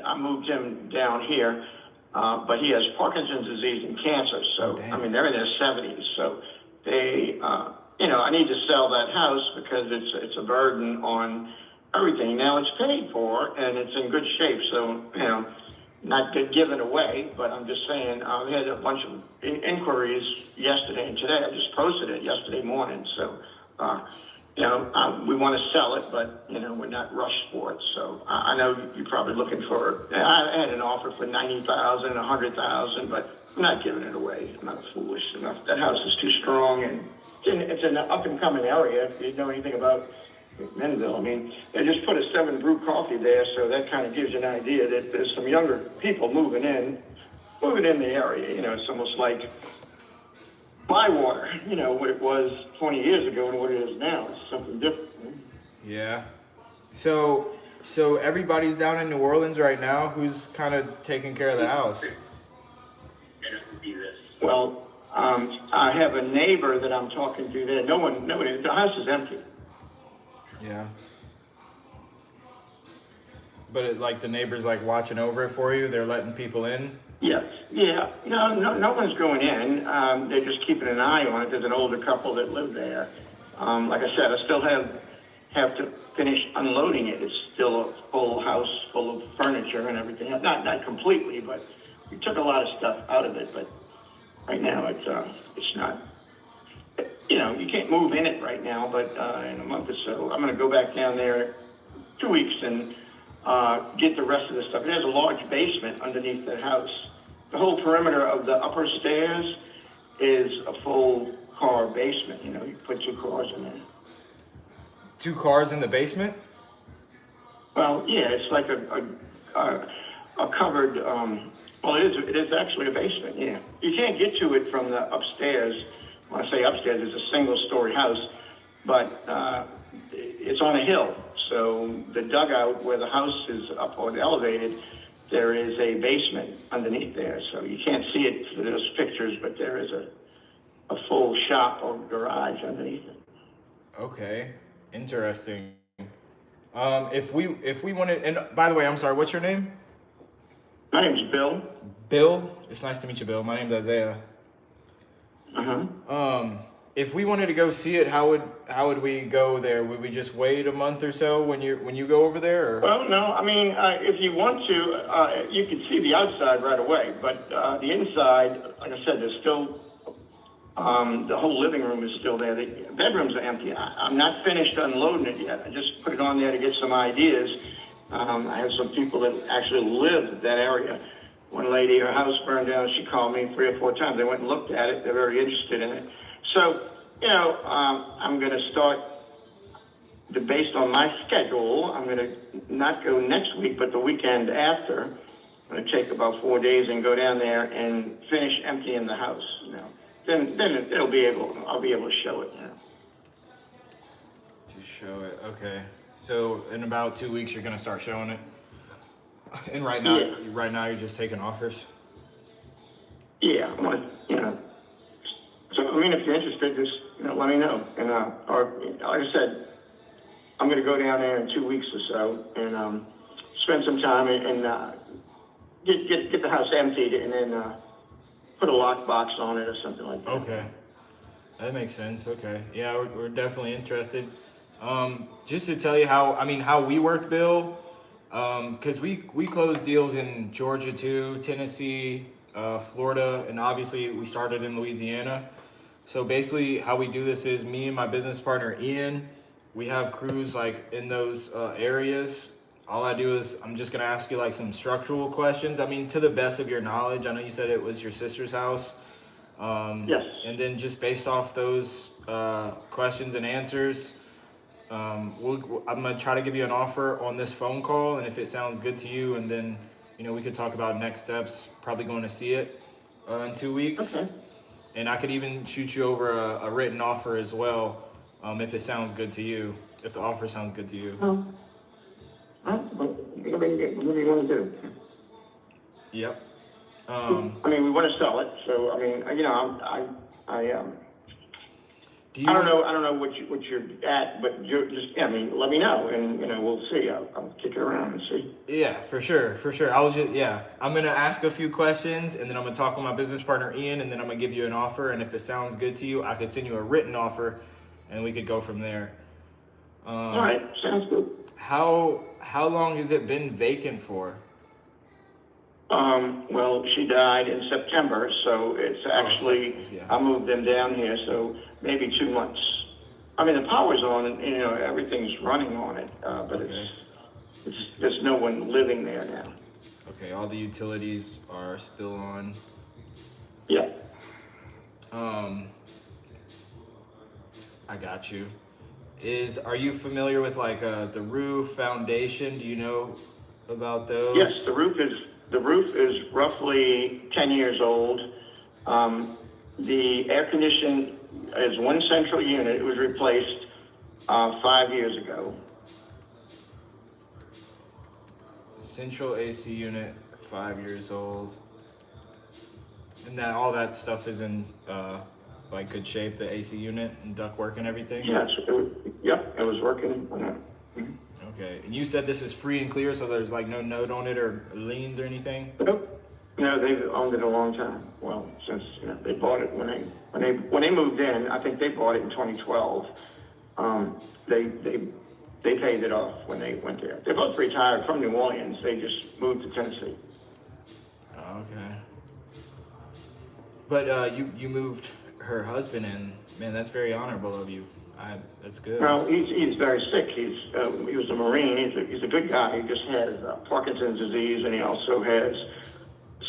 I moved him down here, but he has Parkinson's disease and cancer. So, damn. I mean, they're in their 70s. So they, I need to sell that house because it's a burden on everything. Now it's paid for and it's in good shape. So, not good given away, but I'm just saying, we had a bunch of inquiries yesterday and today. I just posted it yesterday morning. So, we want to sell it, but, we're not rushed for it. So I know you're probably looking for, I had an offer for $90,000, $100,000, but I'm not giving it away. I'm not foolish enough. That house is too strong and it's an up and coming area. If you know anything about Menville, I mean, they just put a 7 brew coffee there, so that kind of gives you an idea that there's some younger people moving in the area. It's almost like Bywater, what it was 20 years ago and what it is now. It's something different. Yeah. So everybody's down in New Orleans right now. Who's kind of taking care of the house? Well, I have a neighbor that I'm talking to there. Nobody, the house is empty. Yeah. But like the neighbors like watching over it for you. They're letting people in. Yes. Yeah. No one's going in. They're just keeping an eye on it. There's an older couple that live there. Like I said, I still have to finish unloading it. It's still a full house full of furniture and everything. Not completely, but we took a lot of stuff out of it. But right now it's not. You can't move in it right now. But in a month or so, I'm going to go back down there 2 weeks and get the rest of the stuff. It has a large basement underneath the house. The whole perimeter of the upper stairs is a full car basement. You put 2 cars in there. 2 cars in the basement? Well, yeah, it's like a covered. Well, it is actually a basement. Yeah, you can't get to it from the upstairs. When I say upstairs, it's a single-story house, but it's on a hill. So the dugout where the house is up or elevated, there is a basement underneath there. So you can't see it for those pictures, but there is a full shop or garage underneath it. Okay, interesting. If we wanted, and by the way, I'm sorry, what's your name? My name's Bill. Bill. It's nice to meet you, Bill. My name's Isaiah. If we wanted to go see it, how would we go there? Would we just wait a month or so when you go over there? Or? Well, no, I mean, if you want to, you can see the outside right away, but the inside, like I said, there's still, the whole living room is still there. The bedrooms are empty. I'm not finished unloading it yet. I just put it on there to get some ideas. I have some people that actually live in that area. One lady, her house burned down. She called me 3 or 4 times. They went and looked at it. They're very interested in it. So, you know, I'm going to start, based on my schedule, I'm going to not go next week, but the weekend after. I'm going to take about 4 days and go down there and finish emptying the house. You know, then I'll be able to show it. You know. To show it, okay. So in about 2 weeks, you're going to start showing it. And right now you're just taking offers. Yeah, I want to, you know. So I mean, if you're interested, just let me know. And or like I said, I'm going to go down there in 2 weeks or so and spend some time and get the house emptied and then put a lockbox on it or something like that. Okay, that makes sense. Okay, yeah, we're definitely interested. Just to tell you how we work, Bill. Because we close deals in Georgia too, Tennessee, Florida, and obviously we started in Louisiana. So basically how we do this is me and my business partner, Ian, we have crews like in those areas. All I do is I'm just going to ask you like some structural questions. I mean, to the best of your knowledge. I know you said it was your sister's house. Yes. And then just based off those questions and answers, I'm gonna try to give you an offer on this phone call, and if it sounds good to you, and then we could talk about next steps. Probably going to see it in 2 weeks, Okay. and I could even shoot you over a written offer as well, if it sounds good to you. If the offer sounds good to you. What do you want to do? Yep. I mean, we want to sell it, so I mean, I don't know what you're at, but you're just, I mean, let me know, and we'll see. I'll kick it around and see. Yeah, for sure. I'm gonna ask a few questions, and then I'm gonna talk with my business partner Ian, and then I'm gonna give you an offer. And if it sounds good to you, I could send you a written offer, and we could go from there. All right, sounds good. How long has it been vacant for? Well, she died in September, so it's actually, yeah. I moved them down here, so maybe 2 months. I mean, the power's on, and everything's running on it, but Okay. there's no one living there now. Okay, all the utilities are still on. Yeah. I got you. Are you familiar with like the roof, foundation? Do you know about those? Yes, the roof is roughly 10 years old. The air condition is one central unit. It was replaced 5 years ago. Central AC unit, 5 years old. And all that stuff is in like good shape, the AC unit and ductwork and everything? Yes, it was working. Okay, and you said this is free and clear, so there's like no note on it or liens or anything? Nope. No, they've owned it a long time. Well, since they bought it when they moved in. I think they bought it in 2012. They paid it off when they went there. They're both retired from New Orleans. They just moved to Tennessee. Okay. But you moved her husband in. Man, that's very honorable of you. That's good. Well, he's very sick. He was a Marine. He's a good guy. He just has Parkinson's disease, and he also has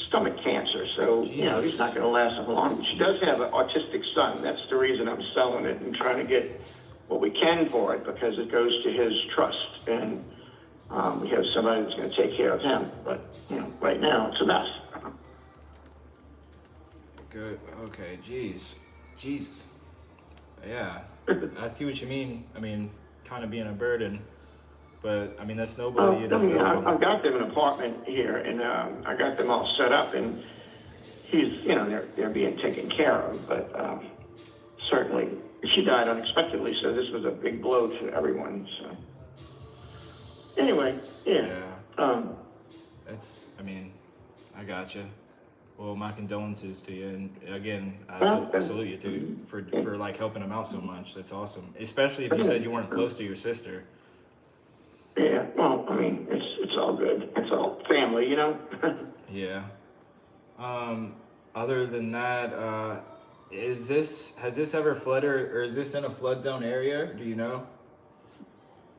stomach cancer. So he's not going to last so long. She does have an autistic son. That's the reason I'm selling it and trying to get what we can for it, because it goes to his trust, and we have somebody that's going to take care of him. But right now it's a mess. Good. Okay. Jesus. Yeah. I see what you mean. I mean, kind of being a burden. But I mean, that's Well, nobody you I don't mean, know. I've got them an apartment here, and I got them all set up, and they're being taken care of. But certainly, she died unexpectedly, so this was a big blow to everyone. So anyway, yeah. I mean, I gotcha. Well, my condolences to you, and again, Well, I salute you too for like helping him out so much. That's awesome, especially if you said you weren't close to your sister. Yeah, well, I mean, it's all good. It's all family, you know? Yeah. Other than that, has this ever flooded or is this in a flood zone area? Do you know?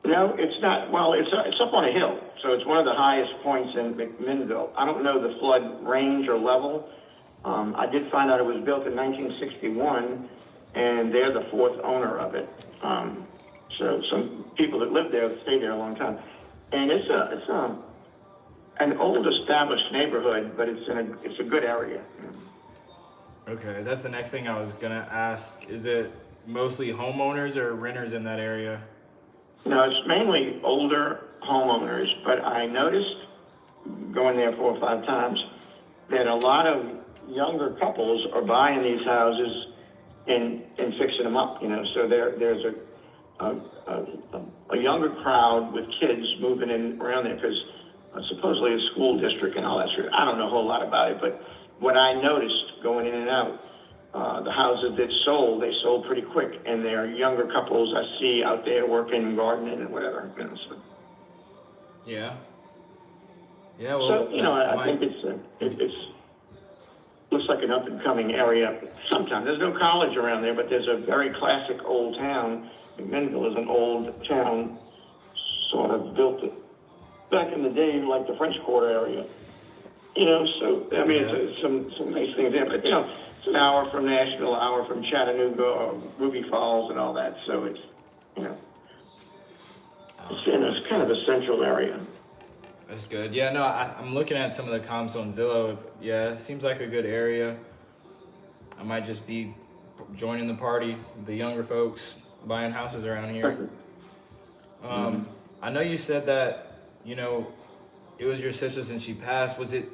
No, it's not. Well, it's up on a hill, so it's one of the highest points in McMinnville. I don't know the flood range or level. I did find out it was built in 1961, and they're the fourth owner of it. So some people that live there stayed there a long time, and it's an old established neighborhood, but it's a good area. Okay, that's the next thing I was gonna ask. Is it mostly homeowners or renters in that area? No, it's mainly older homeowners, but I noticed going there 4 or 5 times that a lot of younger couples are buying these houses and fixing them up. So there's a younger crowd with kids moving in around there because supposedly a school district and all that sort of. I don't know a whole lot about it, but what I noticed going in and out, the houses that sold, they sold pretty quick, and they're younger couples I see out there working, gardening, and whatever. So. Yeah. Yeah. Well, So I think it's looks like an up and coming area. Sometimes there's no college around there, but there's a very classic old town. McMinnville is an old town, sort of built back in the day like the French Quarter area. So I mean, it's some nice things there, but it's an hour from Nashville, an hour from Chattanooga, or Ruby Falls, and all that. So it's it's kind of a central area. that's good. Yeah. No, I'm looking at some of the comps on Zillow. Yeah, it seems like a good area. I might just be joining the party, the younger folks buying houses around here. I know you said that it was your sister's and she passed. Was it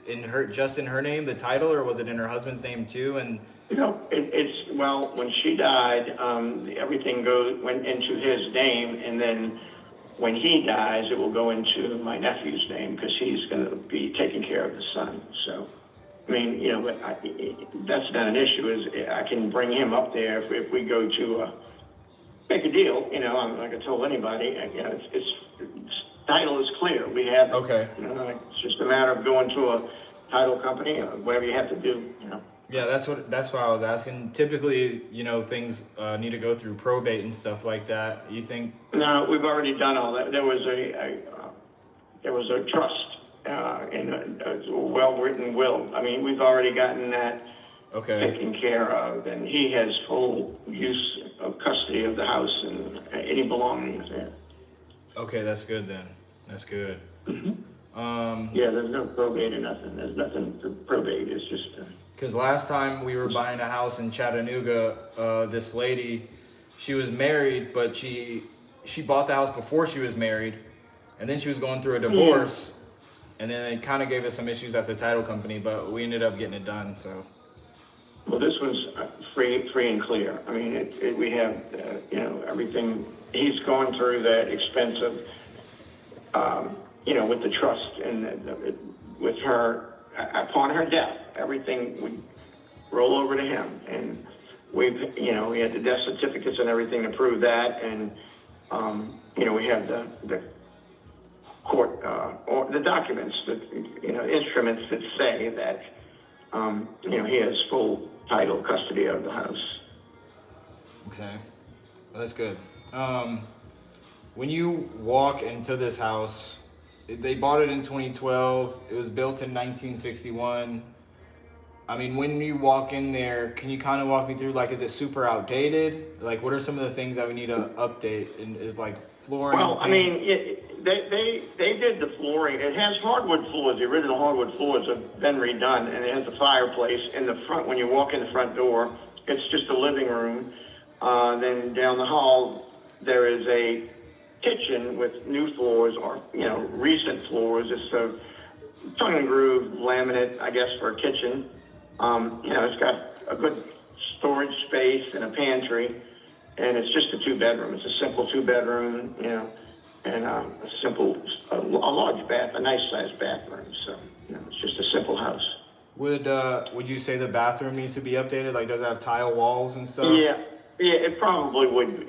just in her name, the title, or was it in her husband's name too? And Well, when she died, everything went into his name, and then when he dies, it will go into my nephew's name because he's going to be taking care of the son. So, I mean, but that's not an issue. Is I can bring him up there if we go to make a deal. I'm like I told anybody. It's title is clear. We have it. Okay. It's just a matter of going to a title company or whatever you have to do. yeah, that's why I was asking. Typically, things need to go through probate and stuff like that. You think? No, we've already done all that. There was a trust and a well-written will. I mean, we've already gotten that taken care of, and he has full use of custody of the house and any belongings there. Okay, that's good then. That's good. Yeah, there's no probate or nothing. There's nothing to probate. It's just. Because last time we were buying a house in Chattanooga, this lady, she was married, but she bought the house before she was married, and then she was going through a divorce, and then it kind of gave us some issues at the title company, but we ended up getting it done. So. Well, this one's free and clear. I mean, we have everything. He's gone through that expense of with the trust and with her upon her death, everything would roll over to him, and we had the death certificates and everything to prove that, and we have the court or the documents that instruments that say that he has full title custody of the house. Okay, that's good. When you walk into this house, they bought it in 2012. It was built in 1961. I mean, when you walk in there, can you kind of walk me through, is it super outdated? What are some of the things that we need to update? And is flooring? Well, I mean, they did the flooring. It has hardwood floors. The original hardwood floors have been redone, and it has a fireplace in the front. When you walk in the front door, it's just a living room. Then down the hall, there is a kitchen with new floors or, recent floors. It's a tongue and groove laminate, I guess, for a kitchen. It's got a good storage space and a pantry, and it's just a 2-bedroom. It's a simple 2-bedroom, and a large bath, a nice sized bathroom. So, it's just a simple house. Would you say the bathroom needs to be updated? Like, does it have tile walls and stuff? Yeah, it probably would.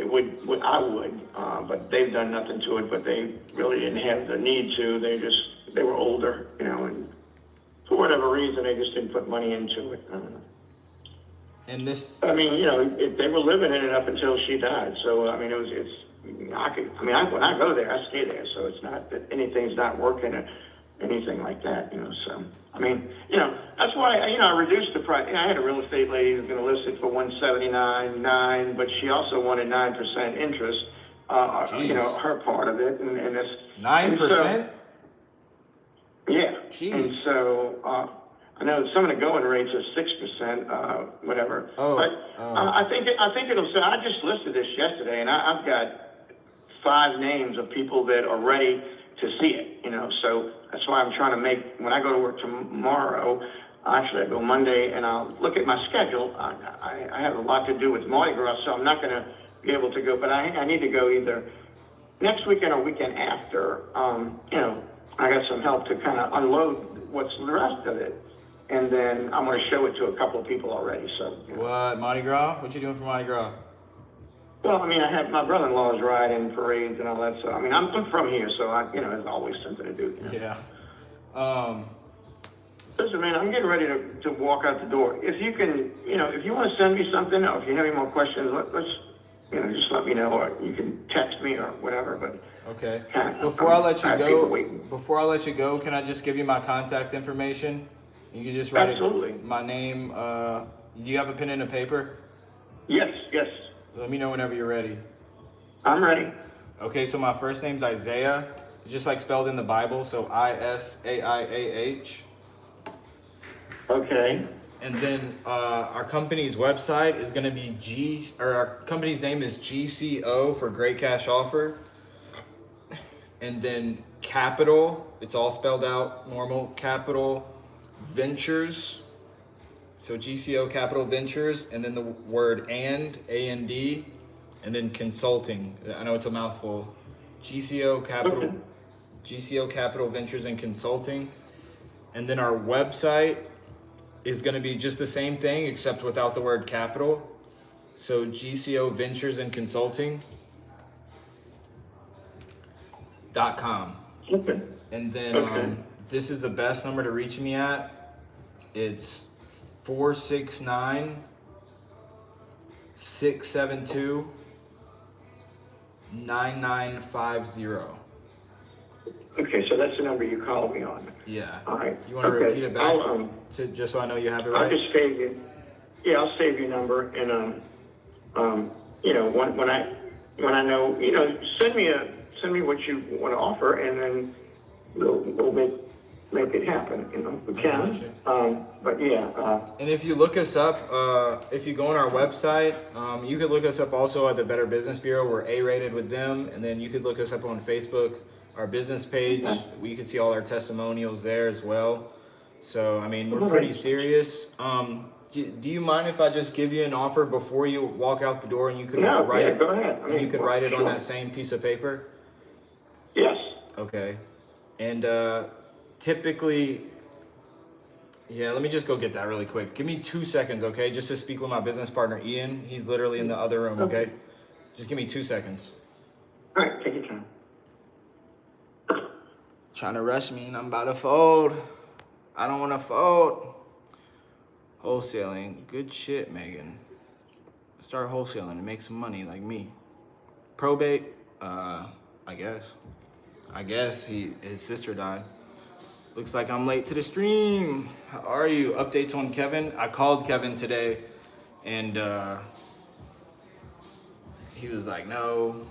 I would, but they've done nothing to it. But they really didn't have the need to. They were older, and for whatever reason, they just didn't put money into it. I don't know. And this, They were living in it up until she died. So when I go there, I stay there. So it's not that anything's not working or anything like that, So that's why I reduced the price. I had a real estate lady who was going to list it for $179,900, but she also wanted 9% interest. Her part of it, and this 9%. Yeah. Jeez. And so I know some of the going rates are 6%, whatever. But I think it'll say. I just listed this yesterday, and I've got 5 names of people that are ready to see it. So that's why I'm trying to make. When I go to work tomorrow, actually I go Monday, and I'll look at my schedule. I have a lot to do with Mardi Gras, so I'm not going to be able to go. But I need to go either next weekend or weekend after. I got some help to kind of unload what's the rest of it. And then I'm going to show it to a couple of people already. So. What, Mardi Gras? What you doing for Mardi Gras? Well, I have my brother-in-law's riding parades and all that. So, I'm from here, so there's always something to do. Yeah. Listen, man, I'm getting ready to walk out the door. If you can, if you want to send me something, or if you have any more questions, let's just let me know, or you can text me or whatever. But okay. Before I let you go, can I just give you my contact information? You can just write Absolutely. My name. Do you have a pen and a paper? Yes. Let me know whenever you're ready. I'm ready. Okay, so my first name's Isaiah, just like spelled in the Bible, so Isaiah. Okay. And then our company's website is going to be our company's name is GCO for Great Cash Offer. And then Capital, it's all spelled out normal, Capital Ventures. So GCO Capital Ventures, and then the word A-N-D, and then consulting. I know it's a mouthful. GCO Capital Ventures and Consulting. And then our website is going to be just the same thing, except without the word capital. So GCO Ventures and Consulting.com. Okay. And then this is the best number to reach me at. It's 469-672-9950. Okay, so that's the number you called me on. Yeah. All right. You want to repeat it back I'll, just so I know you have it I'll right? just save you. Yeah, I'll save your number, and when I know, send me what you want to offer, and then we'll make it happen. We can. But yeah. And if you look us up, if you go on our website, you could look us up also at the Better Business Bureau. We're A-rated with them, and then you could look us up on Facebook, our business page. You can see all our testimonials there as well. So we're pretty serious. Do you mind if I just give you an offer before you walk out the door, and you could write it? Go ahead. You could write it on that same piece of paper. Yes. Okay. And typically, let me just go get that really quick. Give me 2 seconds, okay? Just to speak with my business partner, Ian. He's literally in the other room, okay? Just give me 2 seconds. All right, take your time. Trying to rush me, and I'm about to fold. I don't want to fold. Wholesaling. Good shit, Megan. Start wholesaling and make some money like me. Probate, I guess. His sister died. Looks like I'm late to the stream. How are you? Updates on Kevin? I called Kevin today, and he was like, no.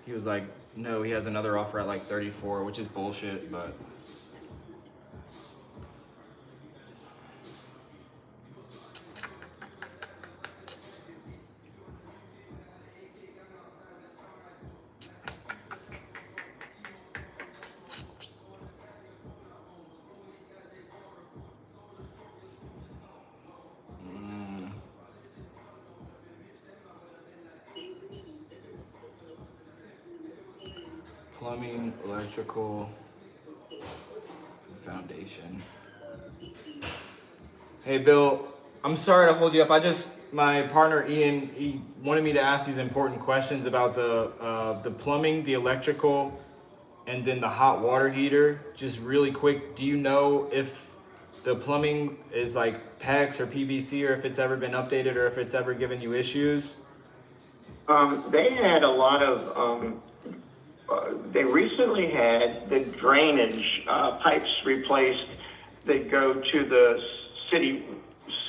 He was like, no, he has another offer at like 34, which is bullshit, but. plumbing, electrical, foundation. Hey Bill, I'm sorry to hold you up. My partner Ian, he wanted me to ask these important questions about the plumbing, the electrical, and then the hot water heater. Just really quick, do you know if the plumbing is like PEX or PVC, or if it's ever been updated, or if it's ever given you issues? They had a lot of, they recently had the drainage pipes replaced that go to the city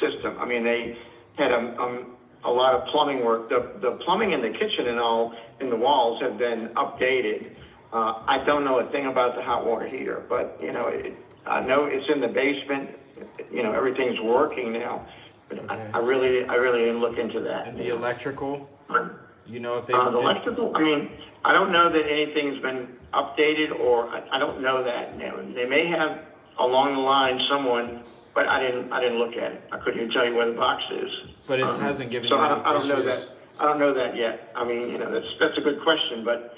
system. I mean, they had a lot of plumbing work. The plumbing in the kitchen and all in the walls have been updated. I don't know a thing about the hot water heater, but you know, I know it's in the basement. You know, everything's working now. But Okay. I really didn't look into that. And the electrical? You know if they The electrical, I mean, I don't know that anything's been updated, or I don't know that. You know, they may have along the line someone, but I didn't look at it. I couldn't even tell you where the box is. But it hasn't given so you any I don't know issues. that. I don't know that yet. I mean, you know, that's a good question, but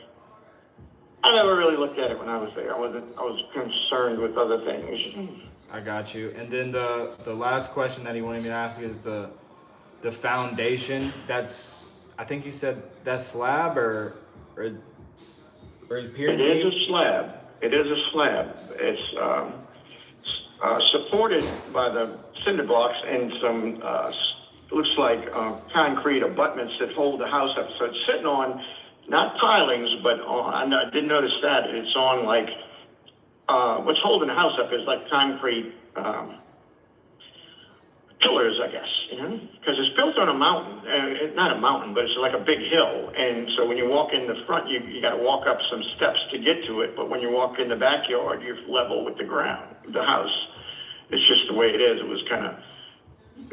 I never really looked at it when I was there. I was concerned with other things. I got you. And then the last question that he wanted me to ask is the foundation. That's, I think you said that's slab or pyramid? It is a slab. It is a slab. It's supported by the cinder blocks and some looks like concrete abutments that hold the house up. So it's sitting on not pilings, but on. I did notice that it's on like what's holding the house up is like concrete pillars, I guess, you know, because it's built on a mountain. Not a mountain, but it's like a big hill. And so when you walk in the front, you got to walk up some steps to get to it. But when you walk in the backyard, you're level with the ground, the house. It's just the way it is. It was kind of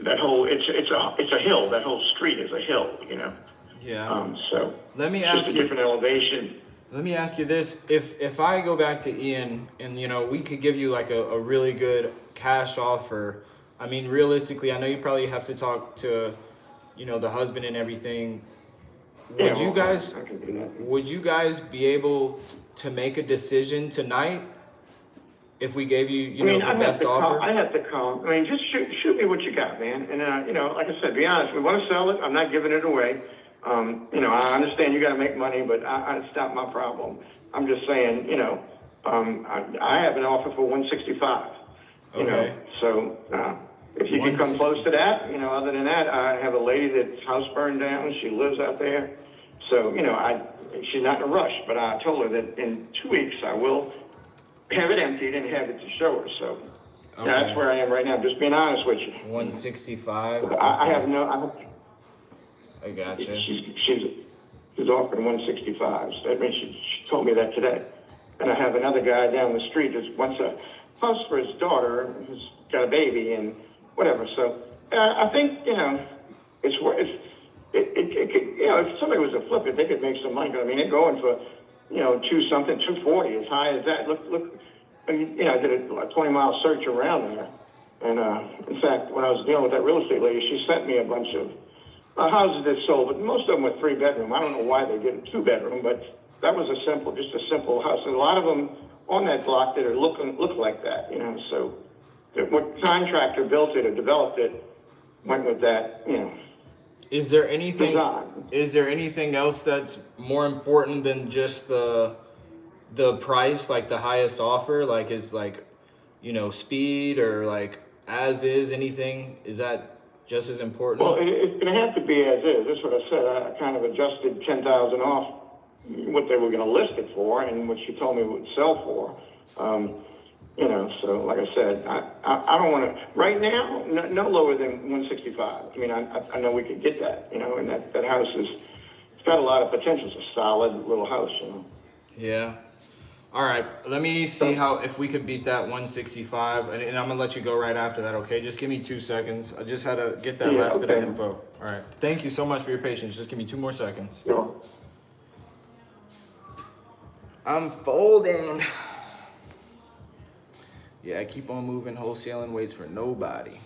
that whole. It's a hill. That whole street is a hill, you know. Yeah. So Let me it's ask just a you. different elevation. Let me ask you this: if I go back to Ian and you know we could give you like a really good cash offer. I mean, realistically, I know you probably have to talk to, you know, the husband and everything. Yeah, Would you well, guys I can do that. would you guys be able to make a decision tonight if we gave you know the I'd have best to call. offer? I'd have to call. I mean, just shoot me what you got, man. And you know, like I said, be honest. We want to sell it. I'm not giving it away. You know, I understand you got to make money, but it's not my problem. I'm just saying, you know, I have an offer for 165. You know, Okay. so if you can come close to that, you know, other than that, I have a lady that's house burned down. She lives out there, so you know, she's not in a rush. But I told her that in 2 weeks I will have it emptied and have it to show her. So Okay. that's where I am right now. Just being honest with you. 165. I have no. I gotcha. She's offering 165. So that means she told me that today. And I have another guy down the street that wants a house for his daughter who's got a baby and whatever. So I think, you know, it could, you know, if somebody was to flip it, they could make some money. I mean, they're going for, you know, 240, as high as that. Look, I mean, you know, I did a 20-mile search around there. And in fact, when I was dealing with that real estate lady, she sent me a bunch of houses that sold, but most of them were 3-bedroom. I don't know why they did a 2-bedroom, but that was just a simple house. And a lot of them on that block that look like that, you know. So what contractor built it or developed it went with that, you know. Is there anything? Design. Is there anything else that's more important than just the price, like the highest offer? Like is like, you know, speed or like as is anything? Is that just as important? Well, it's going to have to be as is. That's what I said. I kind of adjusted 10,000 off what they were going to list it for and what she told me it would sell for. You know, so like I said, I don't want to, right now, no lower than 165. I mean, I know we could get that, you know, and that house it's got a lot of potential. It's a solid little house, you know. Yeah. All right. Let me see if we could beat that 165, and I'm gonna let you go right after that. Okay. Just give me 2 seconds. I just had to get that last bit of info. All right. Thank you so much for your patience. Just give me 2 more seconds. Sure. I'm folding. Yeah, I keep on moving, wholesaling, waits for nobody.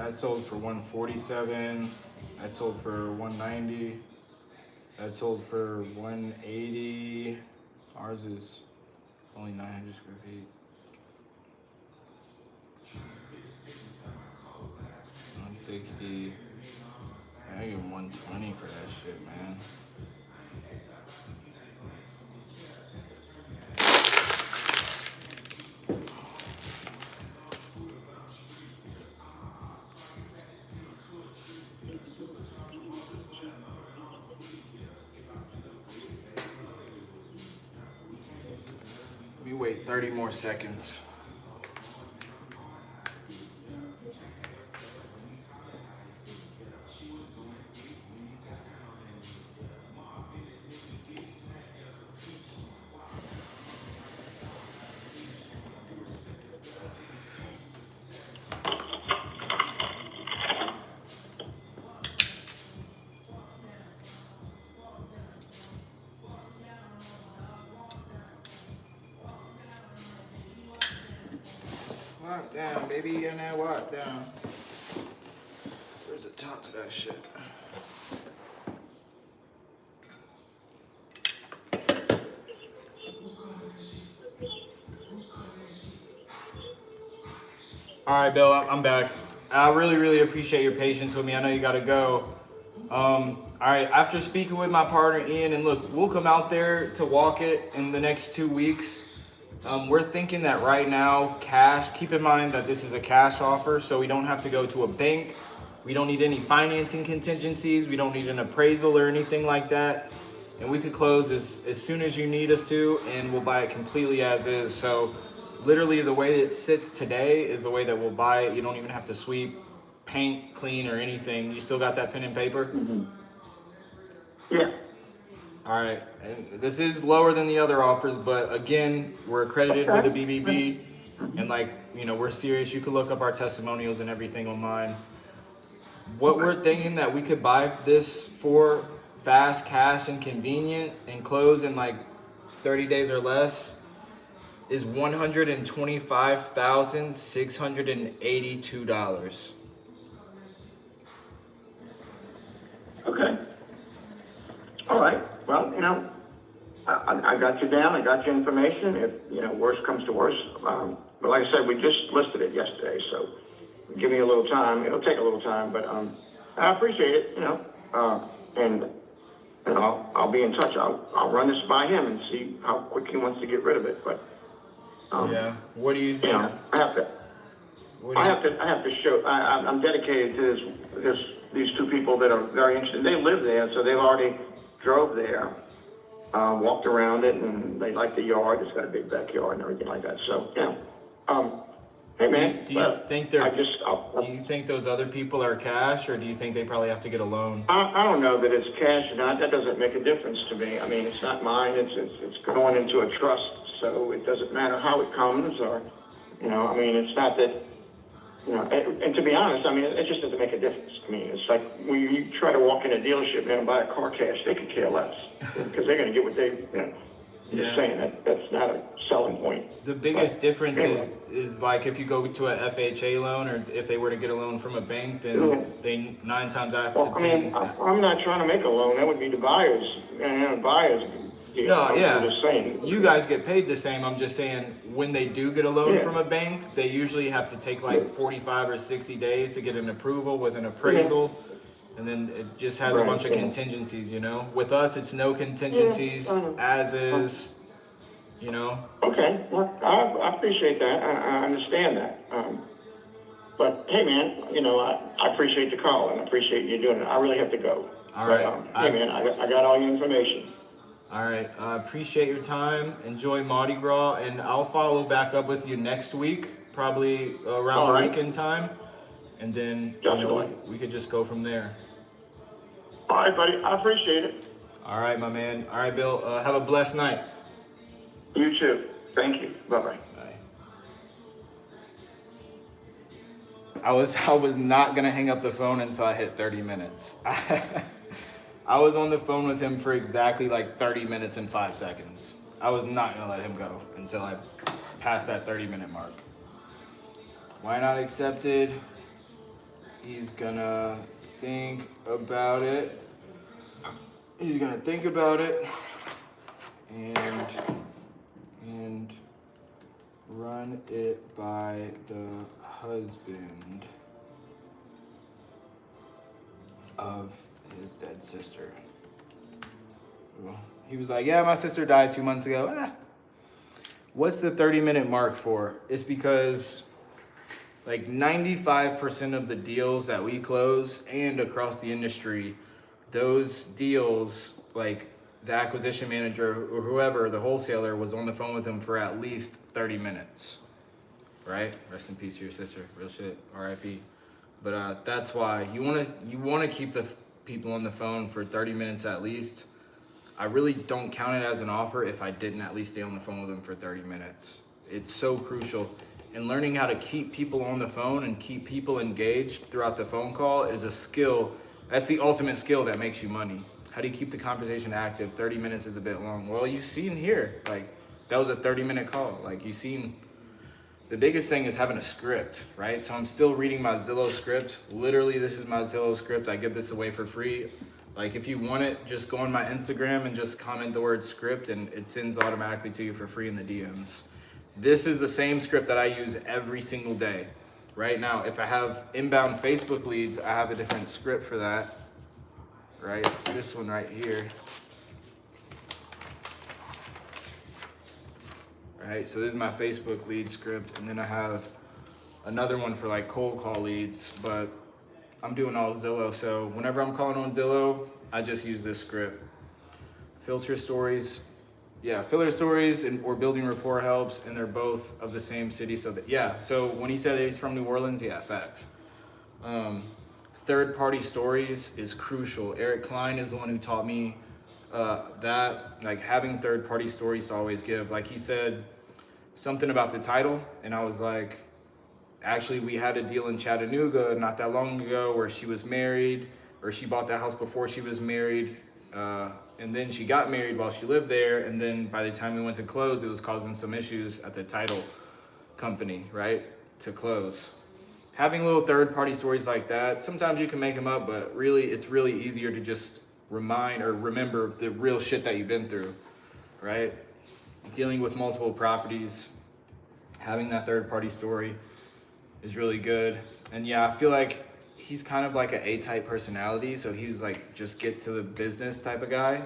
That sold for 147. That sold for 190. That sold for 180. Ours is only 900 square feet. 160. I give him 120 for that shit, man. Let me wait 30 more seconds. Lock down, baby, and that lock down. Where's the top to that shit? All right, Bill, I'm back. I really appreciate your patience with me. I know you gotta go. All right, after speaking with my partner Ian, and look, we'll come out there to walk it in the next 2 weeks. We're thinking that right now, cash, keep in mind that this is a cash offer, so we don't have to go to a bank. We don't need any financing contingencies. We don't need an appraisal or anything like that. And we could close as soon as you need us to, and we'll buy it completely as is. So literally the way it sits today is the way that we'll buy it. You don't even have to sweep, paint, clean, or anything. You still got that pen and paper? Mm-hmm. Yeah. All right, and this is lower than the other offers, but again, we're accredited with the BBB, and like, you know, we're serious. You could look up our testimonials and everything online. What we're thinking that we could buy this for fast, cash, and convenient, and close in like 30 days or less is $125,682. Okay. All right. Well, you know, I got you down. I got your information. If, you know, worst comes to worst. But like I said, we just listed it yesterday, so give me a little time. It'll take a little time, but I appreciate it, you know. And I'll be in touch. I'll run this by him and see how quick he wants to get rid of it. But Yeah. What do you think? you know, I have to show. I'm dedicated to these two people that are very interested. They live there, so they've already drove there, walked around it, and they like the yard. It's got a big backyard and everything like that. So, yeah. Hey man, Do you think they're? do you think those other people are cash, or do you think they probably have to get a loan? I don't know that it's cash or not. That doesn't make a difference to me. I mean, it's not mine. It's going into a trust, so it doesn't matter how it comes, or, you know, I mean, it's not that, you know, and to be honest, I mean, it just doesn't make a difference to me. It's like when you try to walk in a dealership and buy a car cash, they could care less, because they're going to get what they, you know. I'm just saying that's not a selling point. The biggest difference is like if you go to a FHA loan, or if they were to get a loan from a bank, then they 9 times out of 10. I mean, I'm not trying to make a loan. That would be the buyers. Buyers. Deal. No, yeah. I'm just saying. You guys get paid the same. I'm just saying when they do get a loan from a bank, they usually have to take like 45 or 60 days to get an approval with an appraisal. And then it just has a bunch of contingencies, you know. With us, it's no contingencies, as is, you know. Okay, well, I appreciate that. I understand that. But hey, man, you know, I appreciate the call and I appreciate you doing it. I really have to go. All right. Hey, man, I got all your information. All right. I appreciate your time. Enjoy Mardi Gras, and I'll follow back up with you next week, probably around the weekend time. And then, you know, we could just go from there. All right, buddy. I appreciate it. All right, my man. All right, Bill. Have a blessed night. You too. Thank you. Bye-bye. Bye. I was not going to hang up the phone until I hit 30 minutes. I was on the phone with him for exactly like 30 minutes and 5 seconds. I was not going to let him go until I passed that 30-minute mark. Why not accepted? He's gonna think about it. He's gonna think about it and run it by the husband of his dead sister. Well, he was like, yeah, my sister died 2 months ago. What's the 30-minute mark for? It's because like 95% of the deals that we close and across the industry, those deals, like the acquisition manager or whoever, the wholesaler, was on the phone with them for at least 30 minutes, right? Rest in peace to your sister, real shit, RIP. But that's why you wanna keep the people on the phone for 30 minutes at least. I really don't count it as an offer if I didn't at least stay on the phone with them for 30 minutes. It's so crucial. And learning how to keep people on the phone and keep people engaged throughout the phone call is a skill. That's the ultimate skill that makes you money. How do you keep the conversation active? 30 minutes is a bit long. Well, you've seen here, like that was a 30-minute call. Like you've seen, the biggest thing is having a script, right? So I'm still reading my Zillow script. Literally, this is my Zillow script. I give this away for free. Like if you want it, just go on my Instagram and just comment the word script and it sends automatically to you for free in the DMs. This is the same script that I use every single day. Right now, if I have inbound Facebook leads, I have a different script for that. Right, this one right here. Right, so this is my Facebook lead script, and then I have another one for like cold call leads, but I'm doing all Zillow, so whenever I'm calling on Zillow, I just use this script. Filter stories, filter stories or building rapport helps, and they're both of the same city, so so when he said that he's from New Orleans, facts. Third-party stories is crucial. Eric Klein is the one who taught me that, like having third-party stories to always give. Like he said something about the title, and I was like, actually we had a deal in Chattanooga not that long ago where she was married, or she bought that house before she was married, and then she got married while she lived there, and then by the time we went to close, it was causing some issues at the title company, right, to close. Having little third-party stories like that, sometimes you can make them up, but really, it's really easier to just remember the real shit that you've been through, right? Dealing with multiple properties, having that third-party story is really good. And I feel like he's kind of like an A-type personality, so he was like just get to the business type of guy.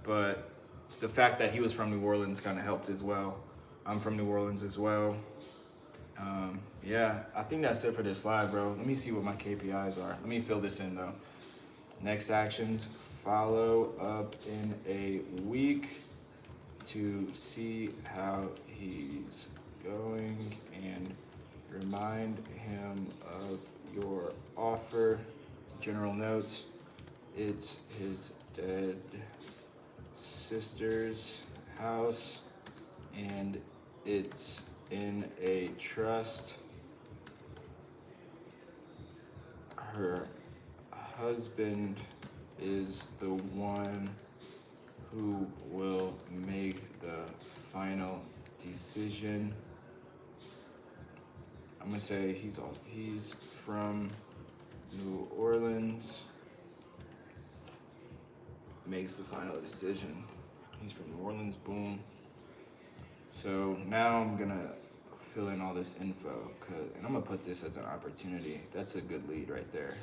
But the fact that he was from New Orleans kind of helped as well. I'm from New Orleans as well. I think that's it for this live, bro. Let me see what my KPIs are. Let me fill this in though. Next actions, follow up in a week to see how he's going and remind him of your offer. General notes, it's his dead sister's house and it's in a trust. Her husband is the one who will make the final decision. I'm gonna say he's from New Orleans, makes the final decision. He's from New Orleans, boom. So now I'm gonna fill in all this info, and I'm gonna put this as an opportunity. That's a good lead right there.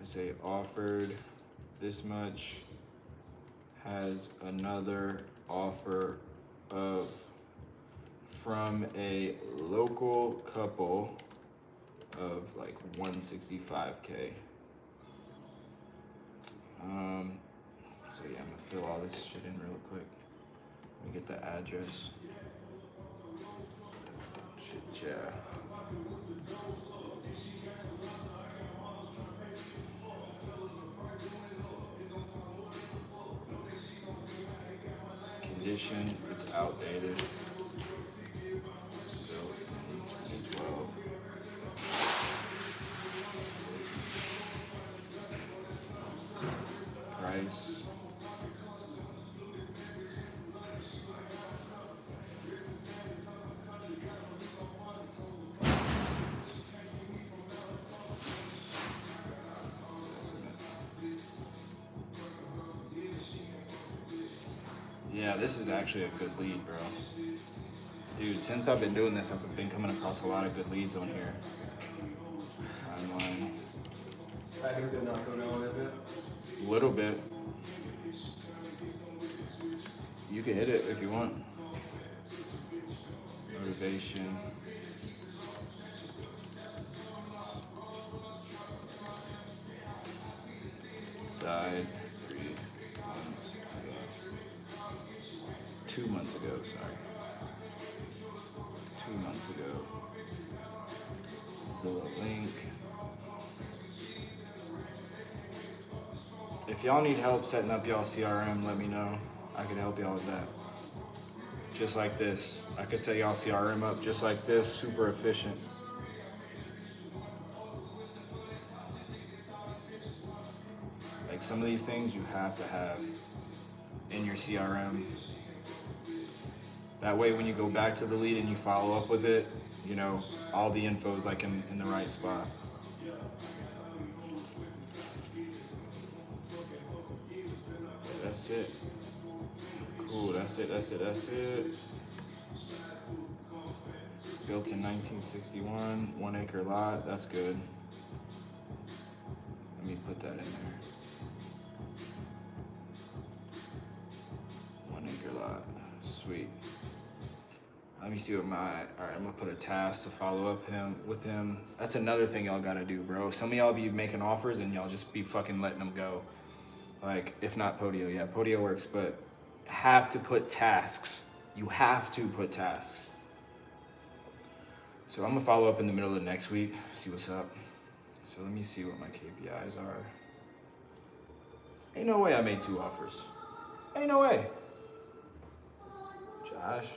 I say offered this much, has another offer from a local couple of like 165K. So I'm gonna fill all this shit in real quick. Let me get the address. Shit, Condition, it's outdated. Built in 2012. Price. Yeah, this is actually a good lead, bro. Dude, since I've been doing this, I've been coming across a lot of good leads on here. Timeline. I think they're not so known, is it? A little bit. You can hit it if you want. Motivation. Died 3 months ago. 2 months ago, sorry. 2 months ago. Zillow link. If y'all need help setting up y'all CRM, let me know. I can help y'all with that. Just like this. I could set y'all CRM up just like this, super efficient. Like some of these things you have to have in your CRM. That way when you go back to the lead and you follow up with it, you know, all the info is like in the right spot. That's it. Cool, that's it. Built in 1961, 1 acre lot, that's good. Let me put that in there. 1 acre lot, sweet. Let me see what alright, I'm gonna put a task to follow up with him. That's another thing y'all gotta do, bro. Some of y'all be making offers and y'all just be fucking letting them go. Like, if not Podio, yeah, Podio works, but have to put tasks. You have to put tasks. So I'm gonna follow up in the middle of next week, see what's up. So let me see what my KPIs are. Ain't no way I made 2 offers. Ain't no way. Josh,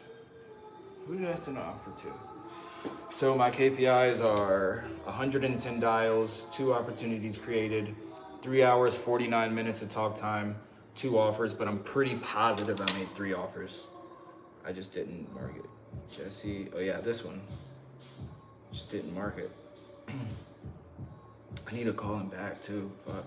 who did I send an offer to? So my KPIs are 110 dials, 2 opportunities created, 3 hours, 49 minutes of talk time, 2 offers, but I'm pretty positive I made 3 offers. I just didn't mark it. Jesse, oh yeah, this one. Just didn't mark it. I need to call him back too, fuck.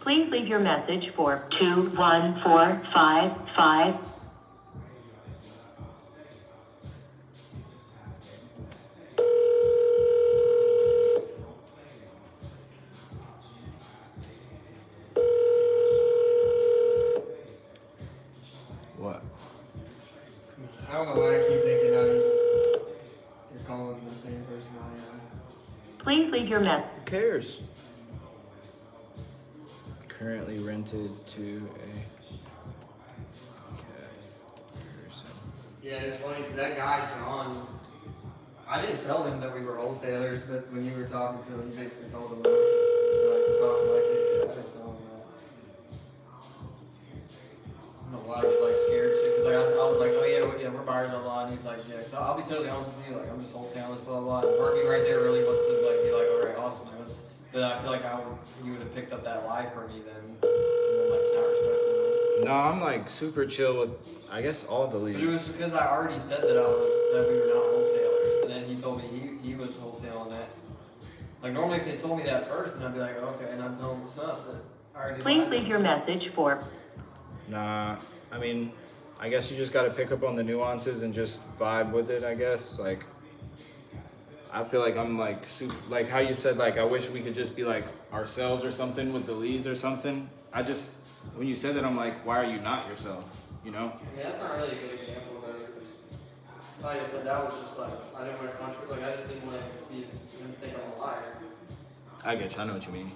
Please leave your message for 21455. What? I don't know why I keep thinking you're calling the same person I am. Please leave your message. Who cares? Currently rented to a person. Yeah, it's funny, so that guy, John, I didn't tell him that we were wholesalers, but when you were talking to him, you basically told him, he's talking like it. I didn't tell him that. I don't know why he's like scared shit, because like, I was like, oh yeah, we're buyers a lot, and he's like, yeah, so I'll be totally honest with you, like, I'm just wholesaling this, blah, blah, blah, and Harvey right there really wants to like be like, alright, awesome, man, let's, but I feel like he would have picked up that lie for me then, like, not respecting him. No, I'm like super chill with, I guess, all the leads. But it was because I already said that we were not wholesalers, and then he told me he was wholesaling that. Like normally if they told me that first, then I'd be like, okay, and I'd tell him what's up, but I already Please leave your message for. Nah, I mean, I guess you just gotta pick up on the nuances and just vibe with it, I guess. Like, I feel like I'm like, super, like how you said, like, I wish we could just be like ourselves or something with the leads or something. When you said that, I'm like, why are you not yourself, you know? I mean, that's not really a good example though, because like I said, that was just like, I didn't want to contradict, like I just didn't want to think I'm a liar. I get you, I know what you mean.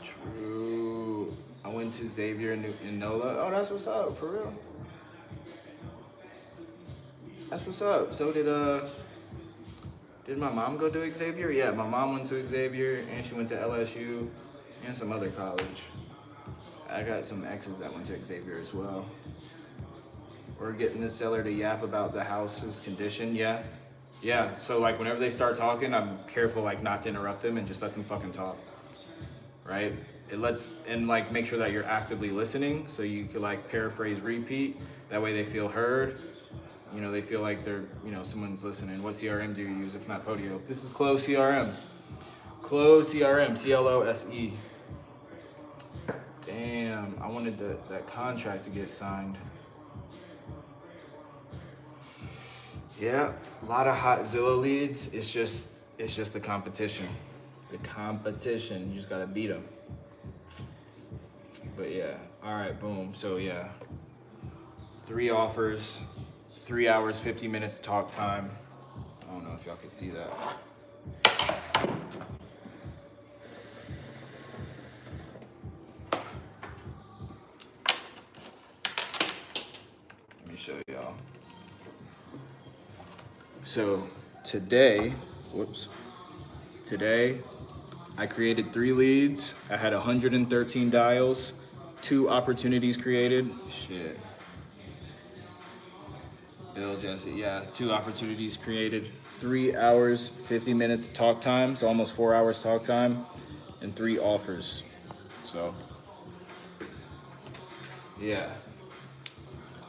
True. I went to Xavier in NOLA. Oh, that's what's up, for real. That's what's up. So did my mom go to Xavier? Yeah, my mom went to Xavier and she went to LSU and some other college. I got some exes that went to Xavier as well. We're getting the seller to yap about the house's condition. Yeah. Yeah. So like whenever they start talking, I'm careful like not to interrupt them and just let them fucking talk. Right? It lets, and like make sure that you're actively listening so you could like paraphrase, repeat. That way they feel heard. You know, they feel like they're, you know, someone's listening. What CRM do you use if not Podio? This is Close CRM. Close CRM, CLOSE. Damn, I wanted that contract to get signed. Yeah, a lot of hot Zillow leads. It's just the competition. The competition, you just gotta beat them. But yeah, all right, boom. So yeah, 3 offers, 3 hours, 50 minutes talk time. I don't know if y'all can see that. Let me show y'all. So today, today I created 3 leads. I had 113 dials, 2 opportunities created. Shit. Bill, Jesse, yeah, 2 opportunities created, 3 hours, 50 minutes talk time, so almost 4 hours talk time, and 3 offers. So, yeah.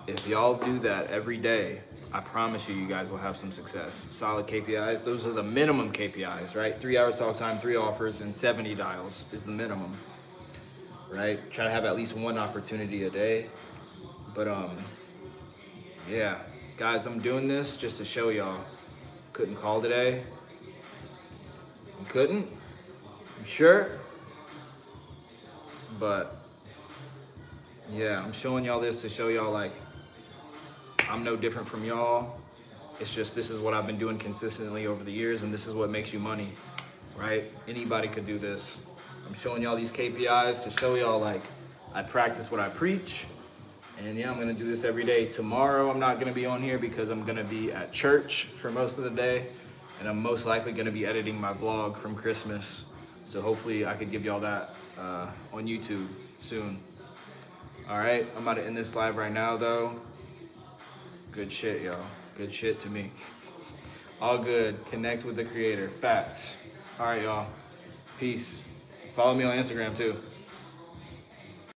If y'all do that every day, I promise you guys will have some success. Solid KPIs, those are the minimum KPIs, right? 3 hours talk time, 3 offers, and 70 dials is the minimum, right? Try to have at least 1 opportunity a day. But, yeah. Guys, I'm doing this just to show y'all. Couldn't call today. You couldn't? You sure? But, yeah, I'm showing y'all this to show y'all, like, I'm no different from y'all. It's just this is what I've been doing consistently over the years, and this is what makes you money, right? Anybody could do this. I'm showing y'all these KPIs to show y'all, like, I practice what I preach. And yeah, I'm gonna do this every day. Tomorrow, I'm not gonna be on here because I'm gonna be at church for most of the day. And I'm most likely gonna be editing my vlog from Christmas. So hopefully I could give y'all that on YouTube soon. All right, I'm about to end this live right now though. Good shit, y'all. Good shit to me. All good, connect with the creator, facts. All right, y'all, peace. Follow me on Instagram too.